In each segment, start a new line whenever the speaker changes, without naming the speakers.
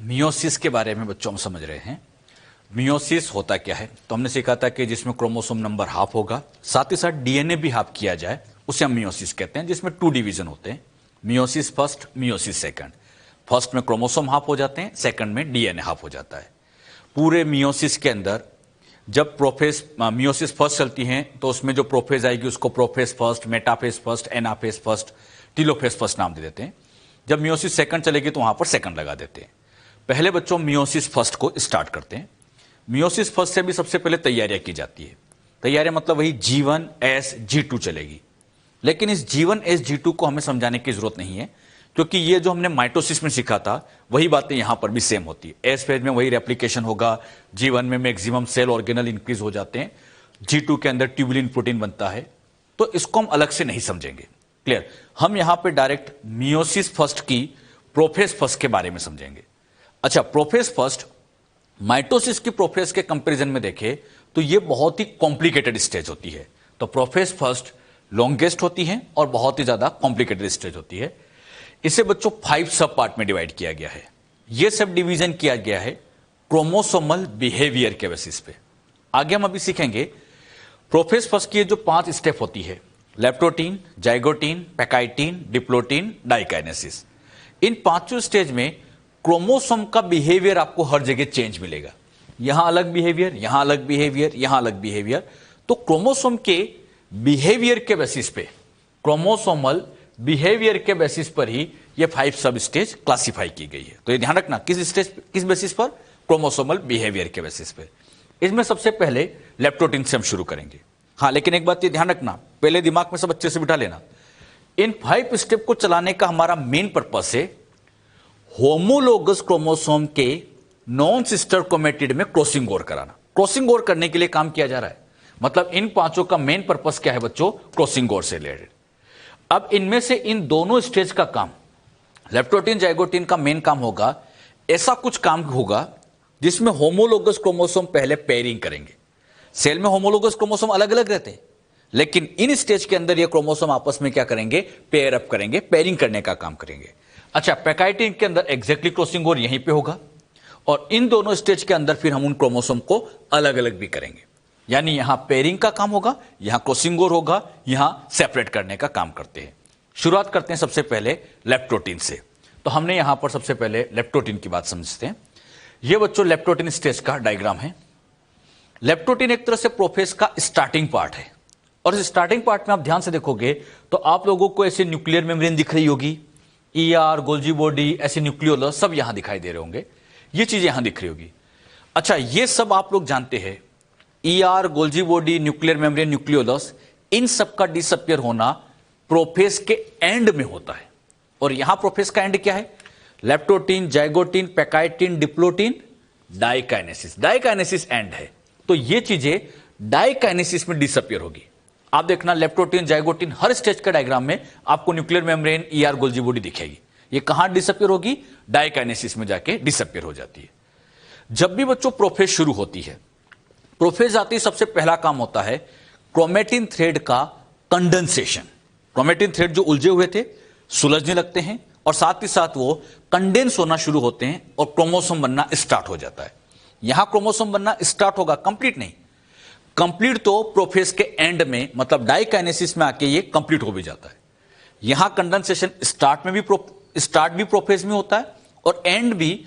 Meiosis के बारे में बच्चों हम समझ रहे हैं। मियोसिस होता क्या है? तो हमने सीखा था कि जिसमें क्रोमोसोम नंबर हाफ होगा, साथ ही साथ डीएनए भी हाफ किया जाए, उसे हम मियोसिस कहते हैं, जिसमें 2 डिवीजन होते हैं, meiosis first, meiosis second. First में क्रोमोसोम हाफ हो जाते हैं, सेकंड में डीएनए हाफ हो जाता है। पूरे मियोसिस के अंदर जब मियोसिस फर्स्ट चलती है तो उसमें जो प्रोफेज आएगी उसको prophase first, metaphase first, anaphase first, telophase first नाम दे देते हैं। जब मियोसिस सेकंड चलेगी तो वहां पर सेकंड लगा देते हैं। पहले बच्चों मियोसिस फर्स्ट को स्टार्ट करते हैं। मियोसिस फर्स्ट से भी सबसे पहले तैयारियां की जाती है। तैयारियां मतलब वही G1 S G2 चलेगी। लेकिन इस G1 S G2 को हमें समझाने की जरूरत नहीं है, क्योंकि ये जो हमने माइटोसिस में सीखा था वही बातें यहां पर भी सेम होती है। एस फेज में वही रेप्लिकेशन होगा, G1 में मैक्सिमम सेल ऑर्गेनल इंक्रीज हो जाते हैं, G2 के अंदर ट्यूबुलिन प्रोटीन बनता है। तो इसको हम अलग से नहीं समझेंगे। क्लियर? हम यहां पे डायरेक्ट मियोसिस फर्स्ट की प्रोफेज फर्स्ट के बारे में समझेंगे। अच्छा, प्रोफेज फर्स्ट माइटोसिस की प्रोफेज के कंपैरिजन में देखें तो ये बहुत ही कॉम्प्लिकेटेड स्टेज होती है। तो प्रोफेज फर्स्ट लॉन्गेस्ट होती है और बहुत ही ज्यादा कॉम्प्लिकेटेड स्टेज होती है। इसे बच्चों 5 सब पार्ट में डिवाइड किया गया है। यह सब डिवीजन किया गया है क्रोमोसोमल बिहेवियर के बेसिस पे। आगे हम अभी सीखेंगे प्रोफेज फर्स्ट की जो 5 स्टेप होती है, leptotene, zygotene, pachytene, diplotene, diakinesis. इन 5 स्टेज में क्रोमोसोम का बिहेवियर आपको हर जगह चेंज मिलेगा। यहां अलग बिहेवियर, यहां अलग बिहेवियर, यहां अलग बिहेवियर। तो क्रोमोसोम के बिहेवियर के बेसिस पे, क्रोमोसोमल बिहेवियर के बेसिस पर ही ये 5 सब स्टेज क्लासिफाई की गई है। तो ये ध्यान रखना, किस बेसिस पर? क्रोमोसोमल बिहेवियर के बेसिस पे। इसमें सबसे पहले लेप्टोटीन से हम शुरू करेंगे। हाँ, लेकिन एक बात ये ध्यान रखना, पहले दिमाग में सब अच्छे से बिठा लेना, इन 5 स्टेप को चलाने का हमारा मेन पर्पस है होमोलोगस क्रोमोसोम के नॉन सिस्टर क्रोमेटिड में क्रॉसिंग ओवर कराना। क्रॉसिंग ओवर करने के लिए काम किया जा रहा है। मतलब इन 5 का मेन पर्पस क्या है बच्चों? क्रॉसिंग ओवर से रिलेटेड। अब इनमें से इन दोनों स्टेज का काम, लेप्टोटीन जाइगोटीन का मेन काम होगा, ऐसा कुछ काम होगा जिसमें होमोलोगस क्रोमोसोम पहले पेयरिंग करेंगे। सेल में होमोलोगस क्रोमोसोम अलग अलग रहते हैं, लेकिन इन स्टेज के अंदर ये क्रोमोसोम आपस में क्या करेंगे? पेयर अप करेंगे, पेयरिंग करने का काम करेंगे। अच्छा, पैकाइटीन के अंदर एग्जैक्टली क्रॉसिंग ओवर यहीं पे होगा, और इन दोनों स्टेज के अंदर फिर हम उन क्रोमोसोम को अलग अलग भी करेंगे। यानी यहां पेयरिंग का काम होगा, यहां क्रॉसिंग ओवर होगा, यहां सेपरेट करने का काम करते हैं। शुरुआत करते हैं सबसे पहले लेप्टोटीन से। तो हमने यहां पर सबसे पहले लेप्टोटीन की बात समझते हैं। यह बच्चों लेप्टोटीन स्टेज का डायग्राम है। लेप्टोटीन एक तरह से प्रोफेज का स्टार्टिंग पार्ट है, और इस स्टार्टिंग पार्ट में आप ध्यान से देखोगे तो आप लोगों को ऐसे न्यूक्लियर मेम्ब्रेन दिख रही होगी, ER, गोल्जी बॉडी, ऐसे न्यूक्लियोलस सब यहां दिखाई दे रहे होंगे, ये चीजें यहां दिख रही होगी। अच्छा, ये सब आप लोग जानते हैं, ER, Golgi body, nuclear membrane, nucleolus, इन सब का डिसअपियर होना प्रोफेज के एंड में होता है। और यहां प्रोफेज का एंड क्या है? Leptotene, zygotene, pachytene, diplotene, diakinesis. Diakinesis and है। तो ये चीजें डाइकाइनेसिस में डिसअपियर होगी। आप देखना, लेप्टोटीन, जाइगोटीन, हर स्टेज का डायग्राम में आपको nuclear membrane, ER, Golgi body दिखेगी। ये कहां डिसअपियर होगी? डाइकाइनेसिस में जाके डिसअपियर हो जाती है। जब भी बच्चों प्रोफेज शुरू होती है, प्रोफेज आती सबसे पहला काम होता है क्रोमेटिन थ्रेड का कंडेंसेशन। क्रोमेटिन थ्रेड जो उलझे हुए थे सुलझने लगते हैं, और साथ ही साथ वो कंडेंस होना शुरू होते हैं और क्रोमोसोम बनना स्टार्ट हो जाता है। यहां क्रोमोसोम बनना स्टार्ट होगा, कंप्लीट नहीं। कंप्लीट तो प्रोफेज के एंड में, मतलब डाइकाइनेसिस में आके ये कंप्लीट हो भी जाता है। यहां कंडेंसेशन स्टार्ट भी प्रोफेज में होता है, और एंड भी,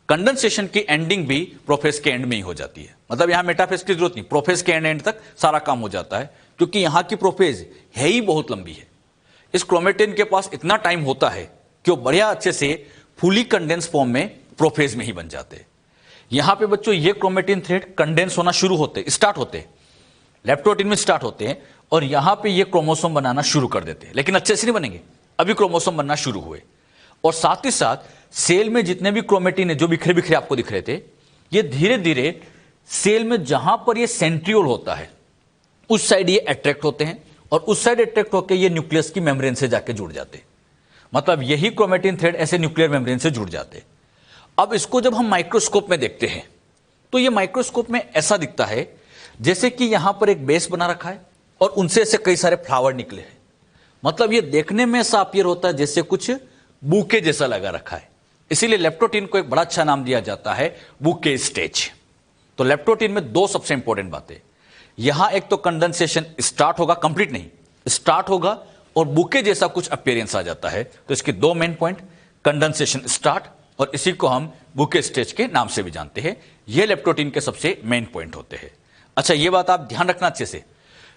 कंडेंसेशन की एंडिंग भी प्रोफेज के एंड में ही हो जाती है। मतलब यहां मेटाफेज की जरूरत नहीं, प्रोफेज के एंड तक सारा काम हो जाता है, क्योंकि यहां की प्रोफेज है ही बहुत लंबी है। इस क्रोमेटिन के पास इतना टाइम होता है कि वो बढ़िया अच्छे से फुली कंडेंस फॉर्म में प्रोफेज में ही बन जाते हैं। यहां पे बच्चों ये क्रोमेटिन थ्रेड कंडेंस होना शुरू होते, स्टार्ट होते, लेप्टोटीन में स्टार्ट होते हैं, और यहां पे ये क्रोमोसोम बनाना शुरू कर देते हैं। लेकिन अच्छे से नहीं बनेंगे, अभी क्रोमोसोम बनना शुरू हुए। और साथ ही साथ सेल में जितने भी क्रोमेटिन है जो बिखरे बिखरे आपको दिख रहे थे, ये धीरे धीरे सेल में जहां पर ये सेंट्रियोल होता है उस साइड ये अट्रैक्ट होते हैं, और उस साइड अट्रैक्ट होकर ये न्यूक्लियस की मेम्ब्रेन से जाके जुड़ जाते हैं। मतलब यही क्रोमेटिन थ्रेड ऐसे न्यूक्लियर मेम्ब्रेन से जुड़ जाते हैं। अब इसको जब हम माइक्रोस्कोप में देखते हैं तो ये माइक्रोस्कोप में ऐसा दिखता है जैसे कि यहां पर एक बेस बना रखा है और उनसे ऐसे कई सारे फ्लावर निकले हैं। मतलब ये देखने में ऐसा अपीयर होता है जैसे कुछ बूके जैसा लगा रखा है। इसीलिए लेप्टोटीन को एक बड़ा अच्छा नाम दिया जाता है बुके स्टेज। तो लेप्टोटीन में दो सबसे इंपॉर्टेंट बातें, यहां एक तो कंडेंसेशन स्टार्ट होगा, कंप्लीट नहीं, स्टार्ट होगा, और बुके जैसा कुछ अपीयरेंस आ जाता है। तो इसके दो मेन पॉइंट, कंडेंसेशन स्टार्ट, और इसी को हम बुके स्टेज के नाम से भी जानते हैं। ये लेप्टोटीन के सबसे मेन पॉइंट होते हैं। अच्छा, ये बात आप ध्यान रखना अच्छे से,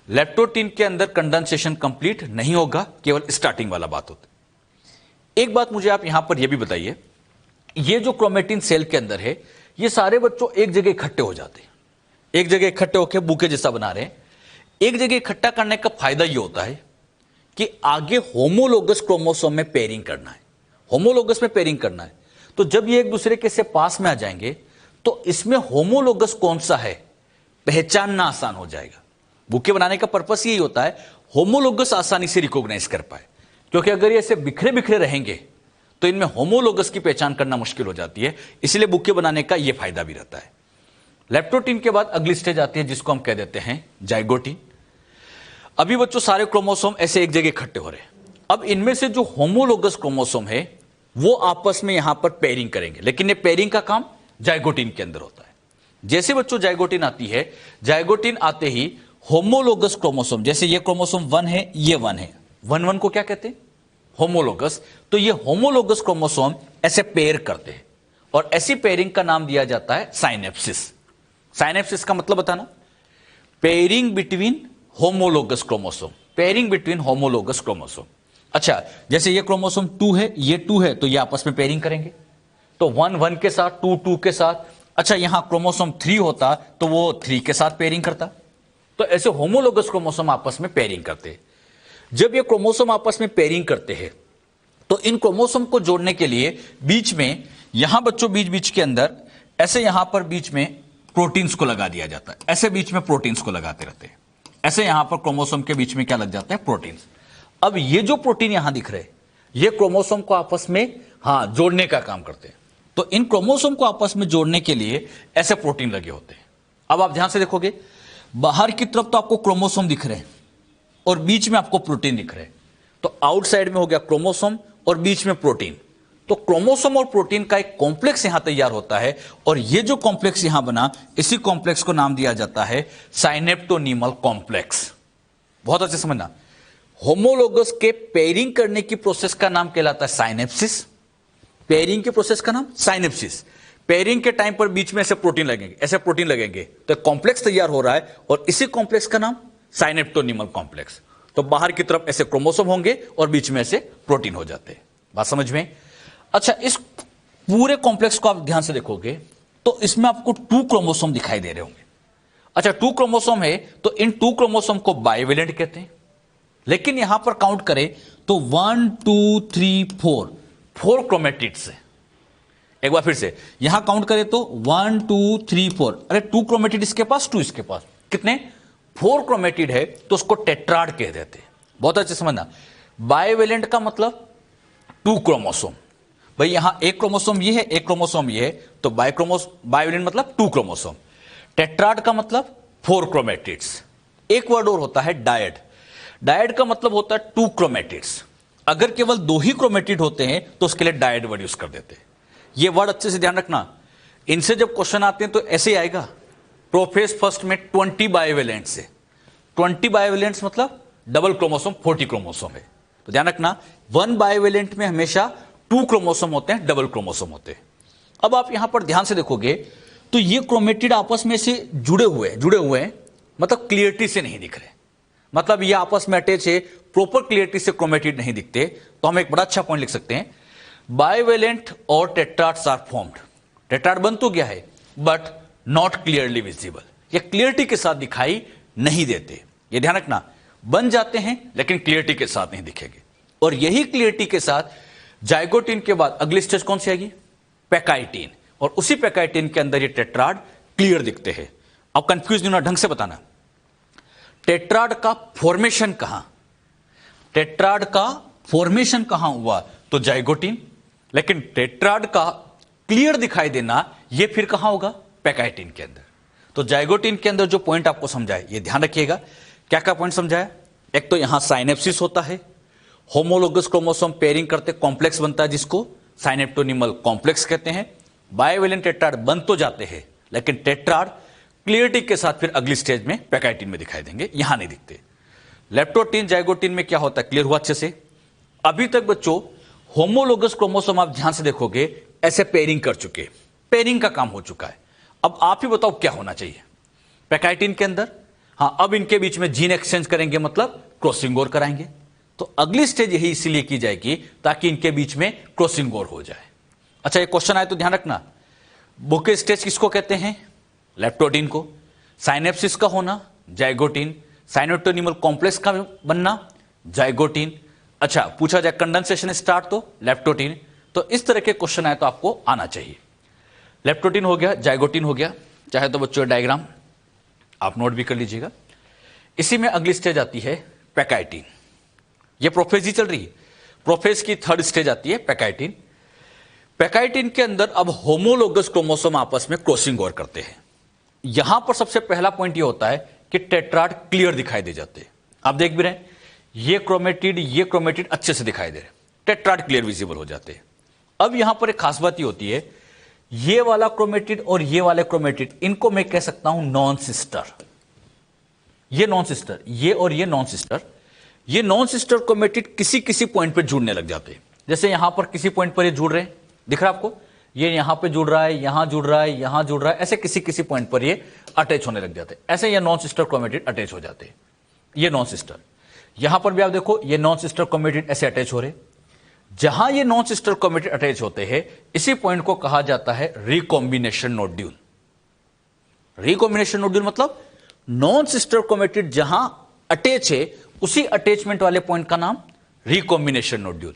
लेप्टोटीन के अंदर कंडेंसेशन कंप्लीट नहीं होगा, केवल स्टार्टिंग वाला बात होता है। एक बात मुझे आप यहां पर यह भी बताइए, ये जो क्रोमेटिन सेल के अंदर है, ये सारे बच्चों एक जगह इकट्ठे हो जाते हैं, एक जगह इकट्ठे होकर बुके जैसा बना रहे हैं। एक जगह इकट्ठा करने का फायदा यह होता है कि आगे होमोलोगस क्रोमोसोम में पेयरिंग करना है, होमोलोगस में पेयरिंग करना है। तो जब ये एक दूसरे के से पास में आ जाएंगे तो इसमें होमोलोगस कौन सा है पहचानना आसान हो जाएगा। बुके बनाने का पर्पस यही होता है, होमोलोगस आसानी से रिकॉग्नाइज कर पाए, क्योंकि अगर ये ऐसे बिखरे बिखरे रहेंगे तो इनमें होमोलोगस की पहचान करना मुश्किल हो जाती है। इसलिए बुके बनाने का यह फायदा भी रहता है। लेप्टोटीन के बाद अगली स्टेज आती है जिसको हम कह देते हैं जाइगोटीन। अभी बच्चों सारे क्रोमोसोम ऐसे एक जगह इकट्ठे हो रहे हैं। अब इनमें से जो होमोलोगस क्रोमोसोम है वो आपस में यहां पर पेयरिंग करेंगे, लेकिन ये पेयरिंग का काम जाइगोटीन के अंदर होता है। जैसे बच्चों जाइगोटीन आती है, जाइगोटीन आते ही होमोलोगस क्रोमोसोम, जैसे ये क्रोमोसोम 1 है, ये 1 है, 1 को क्या कहते हैं, होमोलोगस। तो ये होमोलोगस क्रोमोसोम ऐसे पेयर करते हैं और ऐसी पेयरिंग का नाम दिया जाता है साइनेप्सिस। साइनेप्सिस का मतलब बताना, pairing between homologous chromosome, pairing between homologous chromosome. अच्छा, जैसे ये क्रोमोसोम 2 है, ये 2 है, तो ये आपस में पेयरिंग करेंगे, तो 1 के साथ, 2 के साथ। अच्छा, यहां क्रोमोसोम 3 होता तो वो 3 के साथ पेयरिंग करता। तो ऐसे होमोलोगस क्रोमोसोम आपस में पेयरिंग करते हैं। जब ये क्रोमोसोम आपस में पेयरिंग करते हैं तो इन क्रोमोसोम को जोड़ने के लिए बीच में, यहां बच्चों बीच बीच के अंदर ऐसे यहां पर बीच में प्रोटीन्स को लगा दिया जाता है, ऐसे बीच में प्रोटीन्स को लगाते रहते हैं, ऐसे यहां पर क्रोमोसोम के बीच में क्या लग जाते हैं, प्रोटीन्स। अब ये जो प्रोटीन यहां दिख रहे हैं ये क्रोमोसोम को आपस में जोड़ने का काम करते हैं। तो इन क्रोमोसोम को आपस में जोड़ने के लिए ऐसे प्रोटीन लगे होते हैं। अब आप ध्यान से देखोगे, बाहर की तरफ तो आपको क्रोमोसोम दिख रहे हैं और बीच में आपको प्रोटीन दिख रहे हैं। तो आउटसाइड में हो गया क्रोमोसोम और बीच में प्रोटीन। तो क्रोमोसोम और प्रोटीन का एक कॉम्प्लेक्स यहां तैयार होता है, और ये जो कॉम्प्लेक्स यहां बना, इसी कॉम्प्लेक्स को नाम दिया जाता है साइनेप्टोनीमल कॉम्प्लेक्स। बहुत अच्छे समझना, होमोलोगस के पेयरिंग करने की प्रोसेस का नाम कहलाता है साइनेप्सिस, पेयरिंग के प्रोसेस का नाम साइनेप्सिस। पेयरिंग के टाइम पर बीच में ऐसे प्रोटीन लगेंगे, ऐसे प्रोटीन लगेंगे, तो कॉम्प्लेक्स तैयार हो रहा है, और इसी कॉम्प्लेक्स का नाम साइनेप्टोनीमल कॉम्प्लेक्स। तो बाहर की तरफ ऐसे क्रोमोसोम होंगे और बीच में ऐसे प्रोटीन हो जाते हैं। बात समझ में? अच्छा, इस पूरे कॉम्प्लेक्स को आप ध्यान से देखोगे तो इसमें आपको 2 क्रोमोसोम दिखाई दे रहे होंगे। अच्छा, 2 क्रोमोसोम है तो इन 2 क्रोमोसोम को बाइवेलेंट कहते हैं, लेकिन यहां पर काउंट करें तो 1 2 3 4 क्रोमेटिड्स है। एक बार फिर से यहां काउंट करें तो 1 2 3 4, अरे 2 क्रोमेटिड इसके पास, 2 इसके पास, कितने, 4 क्रोमेटिड है, तो उसको टेट्राड कह देते हैं। बहुत अच्छे समझना, बाइवेलेंट का मतलब 2 क्रोमोसोम। भाई यहां एक क्रोमोसोम ये है, एक क्रोमोसोम ये है, तो बाइवेलेंट मतलब 2 क्रोमोसोम। टेट्राड का मतलब 4 क्रोमेटिड्स। एक वर्ड और होता है डायड। डायड का मतलब होता है 2 क्रोमेटिड्स। अगर केवल 2 ही क्रोमेटिड होते हैं तो उसके लिए डायड वर्ड यूज कर देते हैं। ये वर्ड अच्छे से ध्यान रखना, इनसे जब क्वेश्चन आते हैं तो ऐसे ही आएगा, प्रोफेस फर्स्ट में 20 बाइवेलेंट्स से। 20 बाइवेलेंट्स मतलब डबल क्रोमोसोम 40 क्रोमोसोम है। तो ध्यान रखना, 1 बाइवेलेंट में हमेशा 2 क्रोमोसोम होते हैं, डबल क्रोमोसोम होते हैं। अब आप यहां पर ध्यान से देखोगे तो ये क्रोमेटिड आपस में से जुड़े हुए हैं, मतलब क्लियरिटी से नहीं दिख रहे, मतलब ये आपस में अटैच है, प्रॉपर क्लियरिटी से क्रोमेटिड नहीं दिखते। तो हम एक बड़ा अच्छा पॉइंट लिख सकते हैं, बाइवेलेंट और टेट्राड्स आर फॉर्म्ड। टेट्राड बन तो गया है बट नॉट क्लियरली विजिबल, ये क्लियरिटी के साथ दिखाई नहीं देते। ये ध्यान रखना, बन जाते हैं लेकिन क्लियरिटी के साथ नहीं दिखेंगे। और यही क्लियरिटी के साथ जाइगोटीन के बाद अगली स्टेज कौन सी आएगी, पैकाइटीन, और उसी पैकाइटीन के अंदर ये टेट्राड क्लियर दिखते हैं। अब कंफ्यूज नहीं होना, ढंग से बताना, टेट्राड का फॉर्मेशन कहां, टेट्राड का फॉर्मेशन कहां हुआ, तो जाइगोटीन, लेकिन टेट्राड का क्लियर दिखाई देना यह फिर कहां होगा, पैकाइटीन के अंदर। तो जाइगोटीन के अंदर जो पॉइंट आपको समझाए ये ध्यान रखिएगा। क्या क्या पॉइंट समझाया, एक तो यहां साइनेप्सिस होता है, होमोलोगस क्रोमोसोम पेयरिंग करते कॉम्प्लेक्स बनता है जिसको साइनेप्टोनिमल कॉम्प्लेक्स कहते हैं। बाइवेलेंट टेट्राड बन तो जाते हैं, लेकिन टेट्राड क्लियरिटी के साथ फिर अगली स्टेज में पैकाइटिन में दिखाई देंगे, यहां नहीं दिखते। लेप्टोटीन जाइगोटीन में क्या होता है, क्लियर हुआ अच्छे से। अभी तक बच्चों होमोलोगस क्रोमोसोम आप ध्यान से देखोगे ऐसे पेयरिंग कर चुके, पेयरिंग का काम हो चुका है। अब आप ही बताओ क्या होना चाहिए पैकाइटिन के अंदर। हाँ, अब इनके बीच में जीन एक्सचेंज करेंगे, मतलब क्रॉसिंग ओवर कराएंगे। तो अगली स्टेज यही इसीलिए की जाएगी ताकि इनके बीच में क्रॉसिंग ओवर हो जाए। अच्छा, ये क्वेश्चन आए तो ध्यान रखना, बुके स्टेज किसको कहते हैं, लेप्टोटीन को। साइनेप्सिस का होना जाइगोटीन, साइनेप्टोनिमल कॉम्प्लेक्स का बनना जाइगोटीन। अच्छा, पूछा जाए कंडेंसेशन स्टार्ट तो लेप्टोटीन। तो इस तरह के क्वेश्चन आए तो आपको आना चाहिए। लेप्टोटीन हो गया, जाइगोटीन हो गया, चाहे तो बच्चों डायग्राम आप नोट भी कर लीजिएगा। इसी में अगली स्टेज आती है पैकाइटिन। ये प्रोफेज ही चल रही है, प्रोफेज की थर्ड स्टेज आती है पैकाइटिन। पैकाइटिन के अंदर अब होमोलोगस क्रोमोसोम आपस में क्रॉसिंग ओवर करते हैं। यहां पर सबसे पहला पॉइंट ये होता है कि टेट्राड क्लियर दिखाई दे जाते हैं। आप देख भी रहे हैं, ये क्रोमेटिड अच्छे से दिखाई दे रहे, टेट्राड क्लियर विजिबल हो जाते हैं। अब यहां पर एक खास बात ये होती है, ये वाला क्रोमेटिड और ये वाले क्रोमेटिड, इनको मैं कह सकता हूं नॉन सिस्टर। ये नॉन सिस्टर, ये और ये नॉन सिस्टर। ये नॉन सिस्टर क्रोमेटिड किसी किसी पॉइंट पर जुड़ने लग जाते हैं। जैसे यहां पर किसी पॉइंट पर ये जुड़ रहे हैं, दिख रहा है आपको, ये यहां पे जुड़ रहा है, यहां जुड़ रहा है, यहां जुड़ रहा है, ऐसे किसी किसी पॉइंट पर ये अटैच होने लग जाते हैं। ऐसे ये नॉन सिस्टर क्रोमेटिड अटैच हो जाते हैं, ये नॉन सिस्टर। यहां पर भी आप देखो, ये नॉन सिस्टर क्रोमेटिड ऐसे अटैच हो रहे। जहां ये नॉन सिस्टर क्रोमेटिड अटैच होते हैं, इसी पॉइंट को कहा जाता है रिकॉम्बिनेशन नोड्यूल। रिकॉम्बिनेशन नोड्यूल मतलब नॉन सिस्टर क्रोमेटिड जहां अटैच है, उसी अटैचमेंट वाले पॉइंट का नाम रिकॉम्बिनेशन नोड्यूल।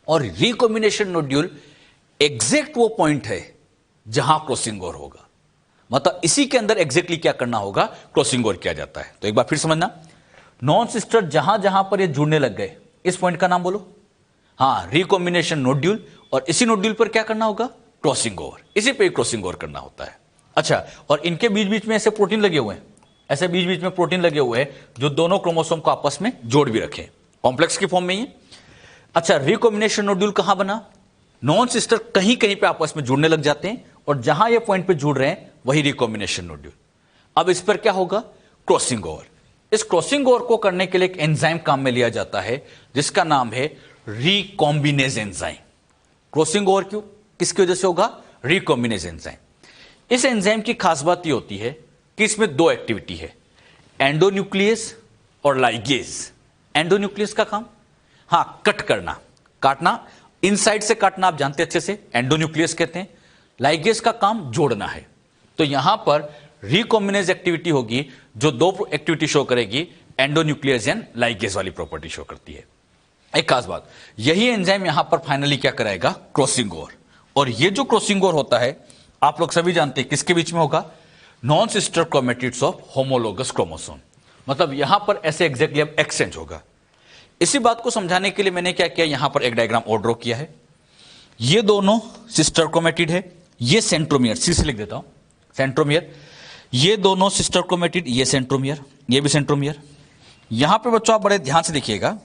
और रिकॉम्बिनेशन नोड्यूल एग्जैक्ट वो पॉइंट है जहां क्रॉसिंग ओवर होगा, मतलब इसी के अंदर एग्जैक्टली क्या करना होगा, क्रॉसिंग ओवर किया जाता है। तो एक बार फिर समझना, नॉन सिस्टर जहां जहां पर ये जुड़ने लग गए, इस पॉइंट का नाम बोलो, हाँ, रिकॉम्बिनेशन नोड्यूल। और इसी नोड्यूल पर क्या करना होगा, क्रॉसिंग ओवर, इसी पे क्रॉसिंग ओवर करना होता है। अच्छा, और इनके बीच बीच में ऐसे प्रोटीन लगे हुए हैं, ऐसे बीच बीच में प्रोटीन लगे हुए हैं जो दोनों क्रोमोसोम को आपस में जोड़ भी रखे, कॉम्प्लेक्स की फॉर्म में ही। अच्छा, रिकॉम्बिनेशन नोड्यूल कहां बना, नॉन सिस्टर कहीं कहीं पे आपस में जुड़ने लग जाते हैं, और जहां ये पॉइंट पे जुड़ रहे हैं वही रिकॉम्बिनेशन नोड्यूल। अब इस पर क्या होगा, क्रॉसिंग ओवर। इस क्रॉसिंग ओवर को करने के लिए एक एंजाइम काम में लिया जाता है जिसका नाम है रिकॉम्बिनेज एंजाइम। क्रॉसिंग ओवर क्यों, किसकी वजह से होगा, रिकॉम्बिनेज एंजाइम। इस एंजाइम की खास बात यह होती है कि इसमें दो एक्टिविटी है, एंडोन्यूक्लियस और लाइगेज। एंडोन्यूक्लियस का काम, हां, कट करना, काटना, इनसाइड से काटना, आप जानते अच्छे से, एंडोन्यूक्लियस कहते हैं। लाइगेज का काम जोड़ना है। तो यहां पर रिकॉम्बिनेज एक्टिविटी होगी जो दो एक्टिविटी शो करेगी, एंडोन्यूक्लियस एंड लाइगेज वाली प्रॉपर्टी शो करती है। एक खास बात, यही एंजाइम यहां पर फाइनली क्या कराएगा, क्रॉसिंग ओवर। और ये जो क्रॉसिंग ओवर होता है, आप लोग सभी जानते हैं किसके बीच में होगा, non sister chromatids of homologous chromosome. मतलब यहां पर ऐसे एग्जैक्टली अब एक्सचेंज होगा। इसी बात को समझाने के लिए मैंने क्या किया, यहां पर एक डायग्राम और ड्रॉ किया है। ये दोनों सिस्टर क्रोमेटिड है, ये सेंट्रोमियर, सी से लिख देता हूं, सेंट्रोमियर। ये दोनों सिस्टर क्रोमेटिड, ये सेंट्रोमियर, ये भी सेंट्रोमियर। यहां पे बच्चों आप बड़े ध्यान से देखिएगा,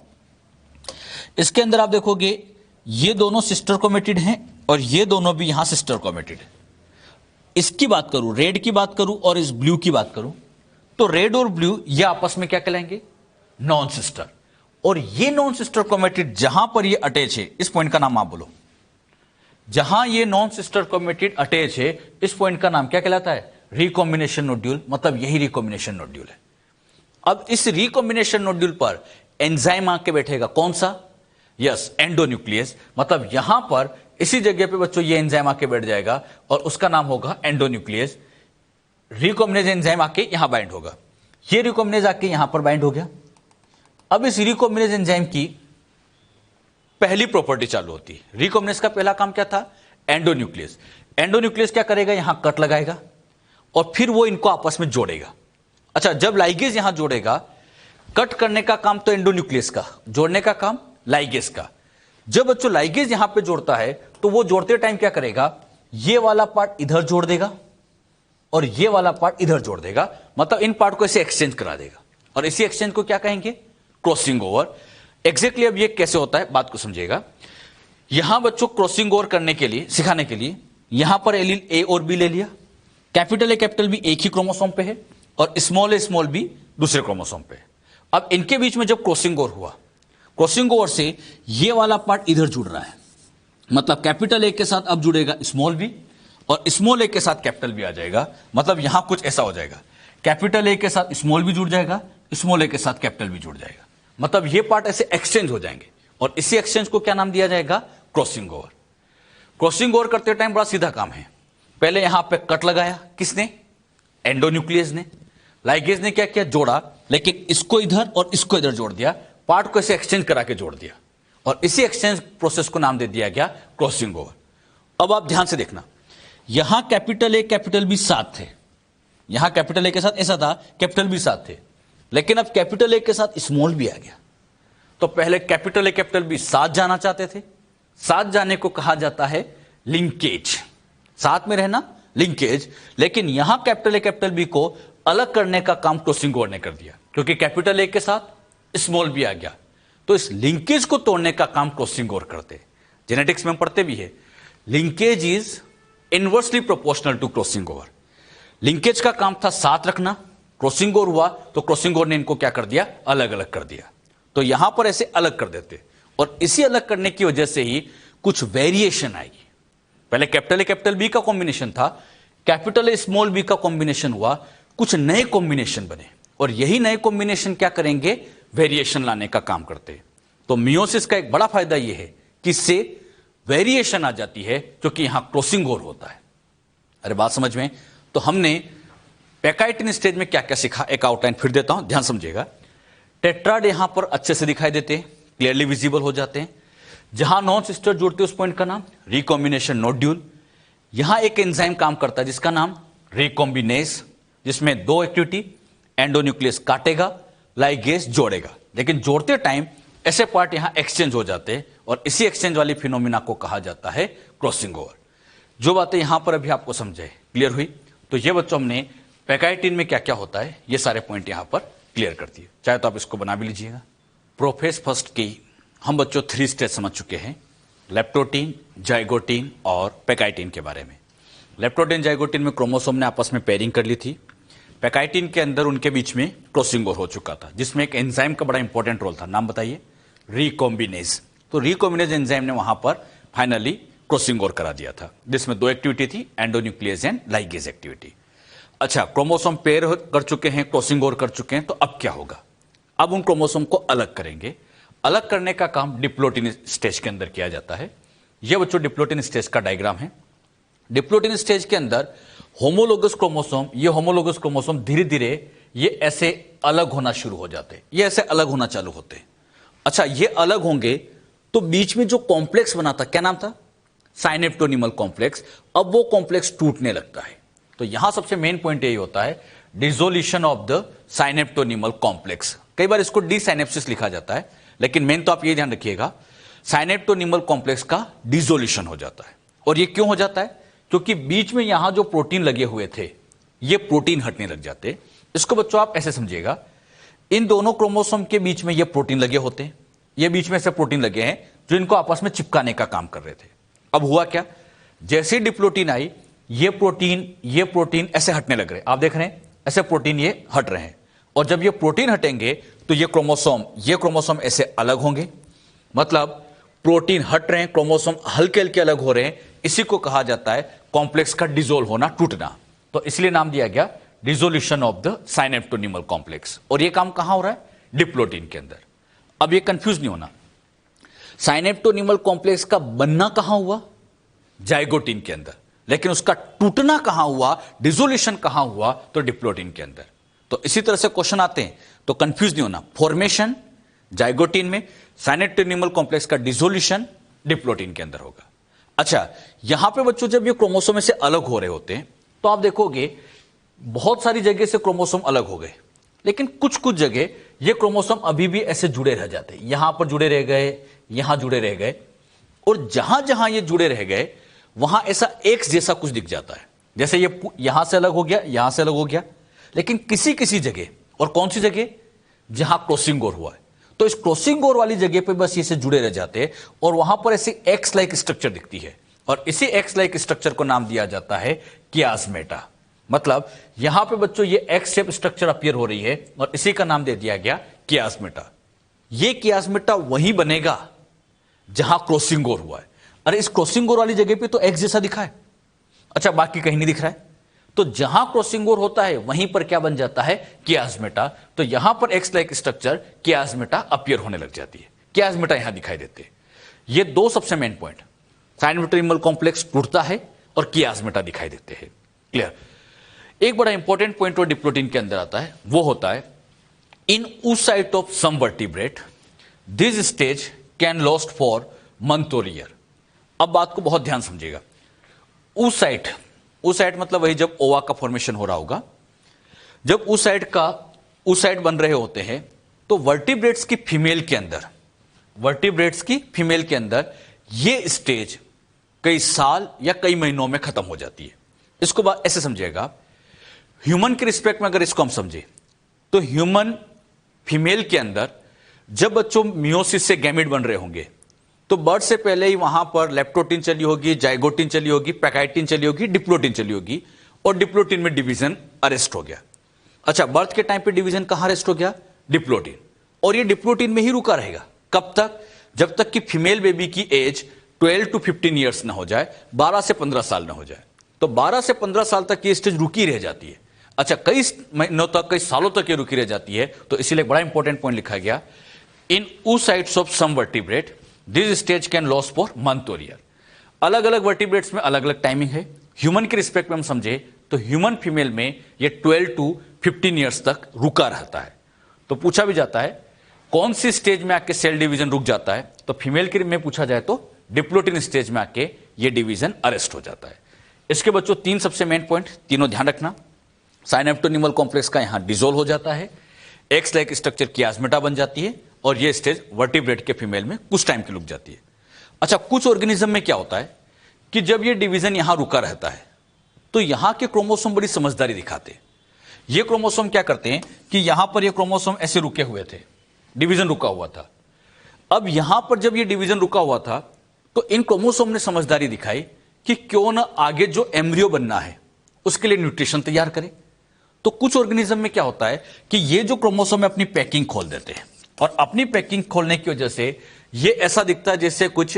इसके अंदर आप देखोगे ये दोनों सिस्टर क्रोमेटिड हैं और ये दोनों भी यहां सिस्टर क्रोमेटिड है। इसकी बात करूं, रेड की बात करूं और इस ब्लू की बात करूं, तो रेड और ब्लू ये आपस में क्या कहलाएंगे, नॉन सिस्टर। और ये नॉन सिस्टर क्रोमेटिड जहां पर ये अटैच है, इस पॉइंट का नाम आप बोलो, जहां ये नॉन सिस्टर क्रोमेटिड अटैच है, इस पॉइंट का नाम क्या कहलाता है, रिकॉम्बिनेशन नोड्यूल। मतलब यही रिकॉम्बिनेशन नोड्यूल है। अब इस रिकॉम्बिनेशन नोड्यूल पर एंजाइम आके बैठेगा, कौन सा, यस, एंडोन्यूक्लियस। मतलब यहां पर इसी जगह पे बच्चों ये एंजाइम आके बैठ जाएगा और उसका नाम होगा एंडोन्यूक्लियस। रिकॉम्बिनेज एंजाइम आके यहां बाइंड होगा, ये रिकॉम्बिनेज आके यहां पर बाइंड हो गया। अब इस रिकॉम्बिनेज एंजाइम की पहली प्रॉपर्टी चालू होती है। रिकॉम्बिनेज का पहला काम क्या था, एंडोन्यूक्लियस। एंडोन्यूक्लियस क्या करेगा, यहां कट लगाएगा और फिर वो इनको आपस में जोड़ेगा। अच्छा, जब लाइगेज यहां जोड़ेगा, कट करने का काम तो एंडोन्यूक्लियस का, जोड़ने का काम लाइगेज का। जब बच्चों लाइगेज यहां पे जोड़ता है तो वो जोड़ते टाइम क्या करेगा, ये वाला पार्ट इधर जोड़ देगा और ये वाला पार्ट इधर जोड़ देगा। मतलब इन पार्ट को ऐसे एक्सचेंज करा देगा और इसी एक्सचेंज को क्या कहेंगे, क्रॉसिंग ओवर। एग्जैक्टली अब ये कैसे होता है, बात को समझिएगा। यहां बच्चों क्रॉसिंग ओवर करने के लिए, सिखाने के लिए, यहां पर एलील ए और बी ले लिया, कैपिटल ए कैपिटल बी एक ही क्रोमोसोम पे है और स्मॉल बी दूसरे क्रोमोसोम पे है। अब इनके बीच में जब क्रॉसिंग ओवर हुआ, क्रॉसिंग ओवर से ये वाला पार्ट इधर जुड़ रहा है, मतलब कैपिटल ए के साथ अब जुड़ेगा स्मॉल बी और स्मॉल ए के साथ कैपिटल बी आ जाएगा। मतलब यहां कुछ ऐसा हो जाएगा, कैपिटल ए के साथ स्मॉल बी जुड़ जाएगा, स्मॉल ए के साथ कैपिटल बी जुड़ जाएगा। मतलब ये पार्ट ऐसे एक्सचेंज हो जाएंगे और इसी एक्सचेंज को क्या नाम दिया जाएगा? Crossing over. क्रॉसिंग ओवर करते टाइम बड़ा सीधा काम है। पहले यहां पे कट लगाया, किसने? एंडोन्यूक्लियस ने। लाइगेज ने क्या किया? जोड़ा, लेकिन इसको इधर और इसको इधर जोड़ दिया, पार्ट को ऐसे एक्सचेंज करा के जोड़ दिया और इसी एक्सचेंज प्रोसेस को नाम दे दिया गया क्रॉसिंग ओवर। अब आप ध्यान से देखना, यहां कैपिटल ए कैपिटल बी साथ थे, यहां कैपिटल ए के साथ ऐसा था, कैपिटल बी साथ थे, लेकिन अब कैपिटल ए के साथ स्मॉल बी आ गया। तो पहले कैपिटल ए कैपिटल बी साथ जाना चाहते थे, साथ जाने को कहा जाता है लिंकेज, साथ में रहना लिंकेज। लेकिन यहां कैपिटल ए कैपिटल बी को अलग करने का काम क्रॉसिंग ओवर ने कर दिया, क्योंकि कैपिटल ए के साथ स्मॉल बी आ गया। तो इस लिंकेज को तोड़ने का काम क्रॉसिंग ओवर करते। जेनेटिक्स में हम पढ़ते भी है, linkage is inversely proportional to crossing over. Linkage का काम था साथ रखना, क्रॉसिंग ओवर हुआ तो क्रॉसिंग ओवर ने इनको क्या कर दिया? अलग अलग कर दिया। तो यहां पर ऐसे अलग कर देते और इसी अलग करने की वजह से ही कुछ वेरिएशन आएगी। पहले कैपिटल ए कैपिटल बी का कॉम्बिनेशन था, कैपिटल ए स्मॉल बी का कॉम्बिनेशन हुआ, कुछ नए कॉम्बिनेशन बने और यही नए कॉम्बिनेशन क्या करेंगे? वेरिएशन लाने का काम करते। तो मियोसिस का एक बड़ा फायदा यह है कि इससे वेरिएशन आ जाती है, क्योंकि यहां क्रॉसिंग ओवर होता है। अरे बात समझ में? तो हमने पैकाइटिन स्टेज में क्या क्या सीखा, एक आउटलाइन फिर देता हूं, ध्यान समझिएगा। टेट्राड यहां पर अच्छे से दिखाई देते हैं, क्लियरली विजिबल हो जाते हैं। जहां नॉन सिस्टर जुड़ते उस पॉइंट का नाम रिकॉम्बिनेशन नोड्यूल। यहां एक एंजाइम काम करता है जिसका नाम रिकॉम्बिनेज, जिसमें दो एक्टिविटी, एंडोन्यूक्लियस काटेगा, लाइगेज जोड़ेगा। लेकिन जोड़ते टाइम ऐसे पार्ट यहां एक्सचेंज हो जाते हैं और इसी एक्सचेंज वाली फिनोमिना को कहा जाता है क्रॉसिंग ओवर। जो बातें यहां पर अभी आपको समझे, क्लियर हुई? तो ये बच्चों हमने पैकाइटिन में क्या क्या होता है ये सारे पॉइंट यहां पर क्लियर कर दिए। चाहे तो आप इसको बना भी लीजिएगा। प्रोफेस फर्स्ट की हम बच्चों 3 स्टेज समझ चुके हैं, लेप्टोटीन, जाइगोटीन और पैकाइटिन के बारे में। लेप्टोटीन जाइगोटीन में क्रोमोसोम ने आपस में पेयरिंग कर ली थी। पैकाइटिन के अंदर उनके बीच में क्रॉसिंग ओवर हो चुका था, जिसमें एक एंजाइम का बड़ा इंपॉर्टेंट रोल था। नाम बताइए? रिकॉम्बिनेज। तो रिकॉम्बिनेज एंजाइम ने वहां पर फाइनली क्रॉसिंग ओवर करा दिया था, जिसमें दो एक्टिविटी थी, एंडोन्यूक्लियस एंड लाइगेज एक्टिविटी। अच्छा, क्रोमोसोम पेयर कर चुके हैं, क्रॉसिंग ओवर कर चुके हैं, तो अब क्या होगा? अब उन क्रोमोसोम को अलग करेंगे। अलग करने का काम डिप्लोटिन स्टेज के अंदर किया जाता है। यह बच्चों डिप्लोटिन स्टेज का डायग्राम है। डिप्लोटिन स्टेज के अंदर होमोलोगस क्रोमोसोम, ये होमोलोगस क्रोमोसोम धीरे धीरे ये ऐसे अलग होना शुरू हो जाते हैं, ये ऐसे अलग होना चालू होते हैं। अच्छा, ये अलग होंगे तो बीच में जो कॉम्प्लेक्स बना था, क्या नाम था? साइनेप्टोनिमल कॉम्प्लेक्स। अब वो कॉम्प्लेक्स टूटने लगता है। तो यहां सबसे मेन पॉइंट यही होता है, डिसोल्यूशन ऑफ द साइनेप्टोनिमल कॉम्प्लेक्स। कई बार इसको डिसाइनेप्सिस लिखा जाता है, लेकिन मेन तो आप ये ध्यान रखिएगा, साइनेप्टोनिमल कॉम्प्लेक्स का डिसोल्यूशन हो जाता है। और ये क्यों हो जाता है? क्योंकि बीच में यहां जो प्रोटीन लगे हुए थे, ये प्रोटीन हटने लग जाते। इसको बच्चों आप ऐसे समझिएगा, इन दोनों क्रोमोसोम के बीच में ये प्रोटीन लगे होते हैं, ये बीच में से प्रोटीन लगे हैं जो इनको आपस में चिपकाने का काम कर रहे थे। अब हुआ क्या? जैसे डिप्लोटीन आई, ये प्रोटीन ऐसे हटने लग रहे। आप देख रहे हैं ऐसे प्रोटीन ये हट रहे हैं, और जब ये प्रोटीन हटेंगे तो ये क्रोमोसोम ऐसे अलग होंगे। मतलब प्रोटीन हट रहे हैं, क्रोमोसोम हल्के हल्के अलग हो रहे हैं। इसी को कहा जाता है कॉम्प्लेक्स का डिसोल्व होना, टूटना। तो इसलिए नाम दिया गया डिसोल्यूशन ऑफ द साइनेप्टोनिमल कॉम्प्लेक्स। और ये काम कहां हो रहा है? डिप्लोटीन के अंदर। अब ये कंफ्यूज नहीं होना, साइनेप्टोनिमल कॉम्प्लेक्स का बनना कहां हुआ? जाइगोटीन के अंदर। लेकिन उसका टूटना कहां हुआ, डिसोल्यूशन कहां हुआ? तो डिप्लोटीन के अंदर। तो इसी तरह से क्वेश्चन आते हैं, तो कंफ्यूज नहीं होना। फॉर्मेशन जाइगोटीन में, साइनेप्टोनिमल कॉम्प्लेक्स का डिसोल्यूशन डिप्लोटीन के अंदर होगा। अच्छा, यहां पे बच्चों जब ये क्रोमोसोम में से अलग हो रहे होते हैं, तो आप देखोगे बहुत सारी जगह से क्रोमोसोम अलग हो गए, लेकिन कुछ कुछ जगह ये क्रोमोसोम अभी भी ऐसे जुड़े रह जाते हैं। यहां पर जुड़े रह गए, यहां जुड़े रह गए, और जहां जहां ये जुड़े रह गए वहां ऐसा एक्स जैसा कुछ दिख जाता है। जैसे ये यहां से अलग हो गया, यहां से अलग हो गया, लेकिन किसी किसी जगह, और कौन सी जगह? जहां क्रॉसिंग ओवर हुआ है, तो इस क्रॉसिंग ओवर वाली जगह पे बस ये से जुड़े रह जाते हैं और वहां पर ऐसी एक्स लाइक स्ट्रक्चर दिखती है और इसी एक्स लाइक स्ट्रक्चर को नाम दिया जाता है कियास्मेटा। मतलब यहां पे बच्चों ये एक्स शेप स्ट्रक्चर अपीयर हो रही है और इसी का नाम दे दिया गया कियास्मेटा। ये कियास्मेटा वहीं बनेगा जहां क्रॉसिंग ओवर हुआ है। अरे इस क्रॉसिंग ओवर वाली जगह पे तो एक्स जैसा दिखा है, अच्छा बाकी कहीं नहीं दिख रहा है, तो जहां क्रॉसिंग ओवर होता है वहीं पर क्या बन जाता है, कियास्मेटा। तो यहां पर एक्स लाइक स्ट्रक्चर कियास्मेटा अपीयर होने लग जाती है, कियास्मेटा यहां दिखाई देते हैं। ये दो सबसे मेन पॉइंट, साइनोविक्टर कॉम्प्लेक्स टूटता है और कियास्मेटा दिखाई देते हैं। क्लियर। एक बड़ा इंपॉर्टेंट पॉइंट और डिप्लोटिन के अंदर आता है, वो होता है in oocyte of some vertebrate this stage can lost for month और ईयर। अब बात को बहुत ध्यान समझिएगा। oocyte मतलब वही जब ओवा का फॉर्मेशन हो रहा होगा, जब oocyte बन रहे होते हैं तो वर्टिब्रेट्स की फीमेल के अंदर ये स्टेज कई साल या कई महीनों में खत्म हो जाती है। इसको बात ऐसे समझिएगा, ह्यूमन के रिस्पेक्ट में अगर इसको हम समझे तो ह्यूमन फीमेल के अंदर जब बच्चों मियोसिस से गैमेट बन रहे होंगे तो बर्थ से पहले ही वहां पर लेप्टोटिन चली होगी, जाइगोटिन चली होगी, पैकाइटिन चली होगी, डिप्लोटिन चली होगी और डिप्लोटिन में डिवीजन अरेस्ट हो गया। अच्छा, बर्थ के टाइम पे डिवीजन कहां अरेस्ट हो गया, डिप्लोटिन, और ये डिप्लोटिन में ही रुका रहेगा। कब तक, जब तक कि फीमेल बेबी की एज 12 to 15 ईयर्स ना हो जाए, 12 से 15 साल ना हो जाए। तो 12 से 15 साल तक ये स्टेज रुकी रह जाती है। अच्छा, कई महीनों तक, कई सालों तक ये रुकी रह जाती है। तो इसीलिए बड़ा इंपॉर्टेंट पॉइंट लिखा गया, in oocytes of some vertebrate this stage can loss for month और ईयर। अलग अलग वर्टिब्रेट्स में अलग अलग टाइमिंग है। ह्यूमन के रिस्पेक्ट में हम समझे तो ह्यूमन फीमेल में ये 12 to 15 ईयर्स तक रुका रहता है। तो पूछा भी जाता है कौन सी स्टेज में आके सेल डिवीजन रुक जाता है, तो फीमेल के में पूछा जाए तो डिप्लोटिन स्टेज में आके ये डिवीजन अरेस्ट हो जाता है। इसके बच्चों तीन सबसे मेन पॉइंट, तीनों ध्यान रखना। साइनोविक्टर कॉम्प्लेक्स का यहां डिसोल्व हो जाता है, एक्स लाइक स्ट्रक्चर कियास्मेटा बन जाती है और ये स्टेज वर्टिब्रेट के फीमेल में कुछ टाइम की रुक जाती है। अच्छा, कुछ ऑर्गेनिज्म में क्या होता है कि जब ये डिवीजन यहां रुका रहता है तो यहां के क्रोमोसोम बड़ी समझदारी दिखाते हैं। ये क्रोमोसोम क्या करते हैं कि यहां पर ये क्रोमोसोम ऐसे रुके हुए थे, डिवीजन रुका हुआ था। अब यहां पर जब ये डिवीजन रुका हुआ था तो इन क्रोमोसोम ने समझदारी दिखाई कि क्यों ना आगे जो एम्ब्रियो बनना है उसके लिए न्यूट्रिशन तैयार करें। तो कुछ ऑर्गेनिज्म में क्या होता है कि ये जो क्रोमोसोम है अपनी पैकिंग खोल देते हैं और अपनी पैकिंग खोलने की वजह से ये ऐसा दिखता है जैसे कुछ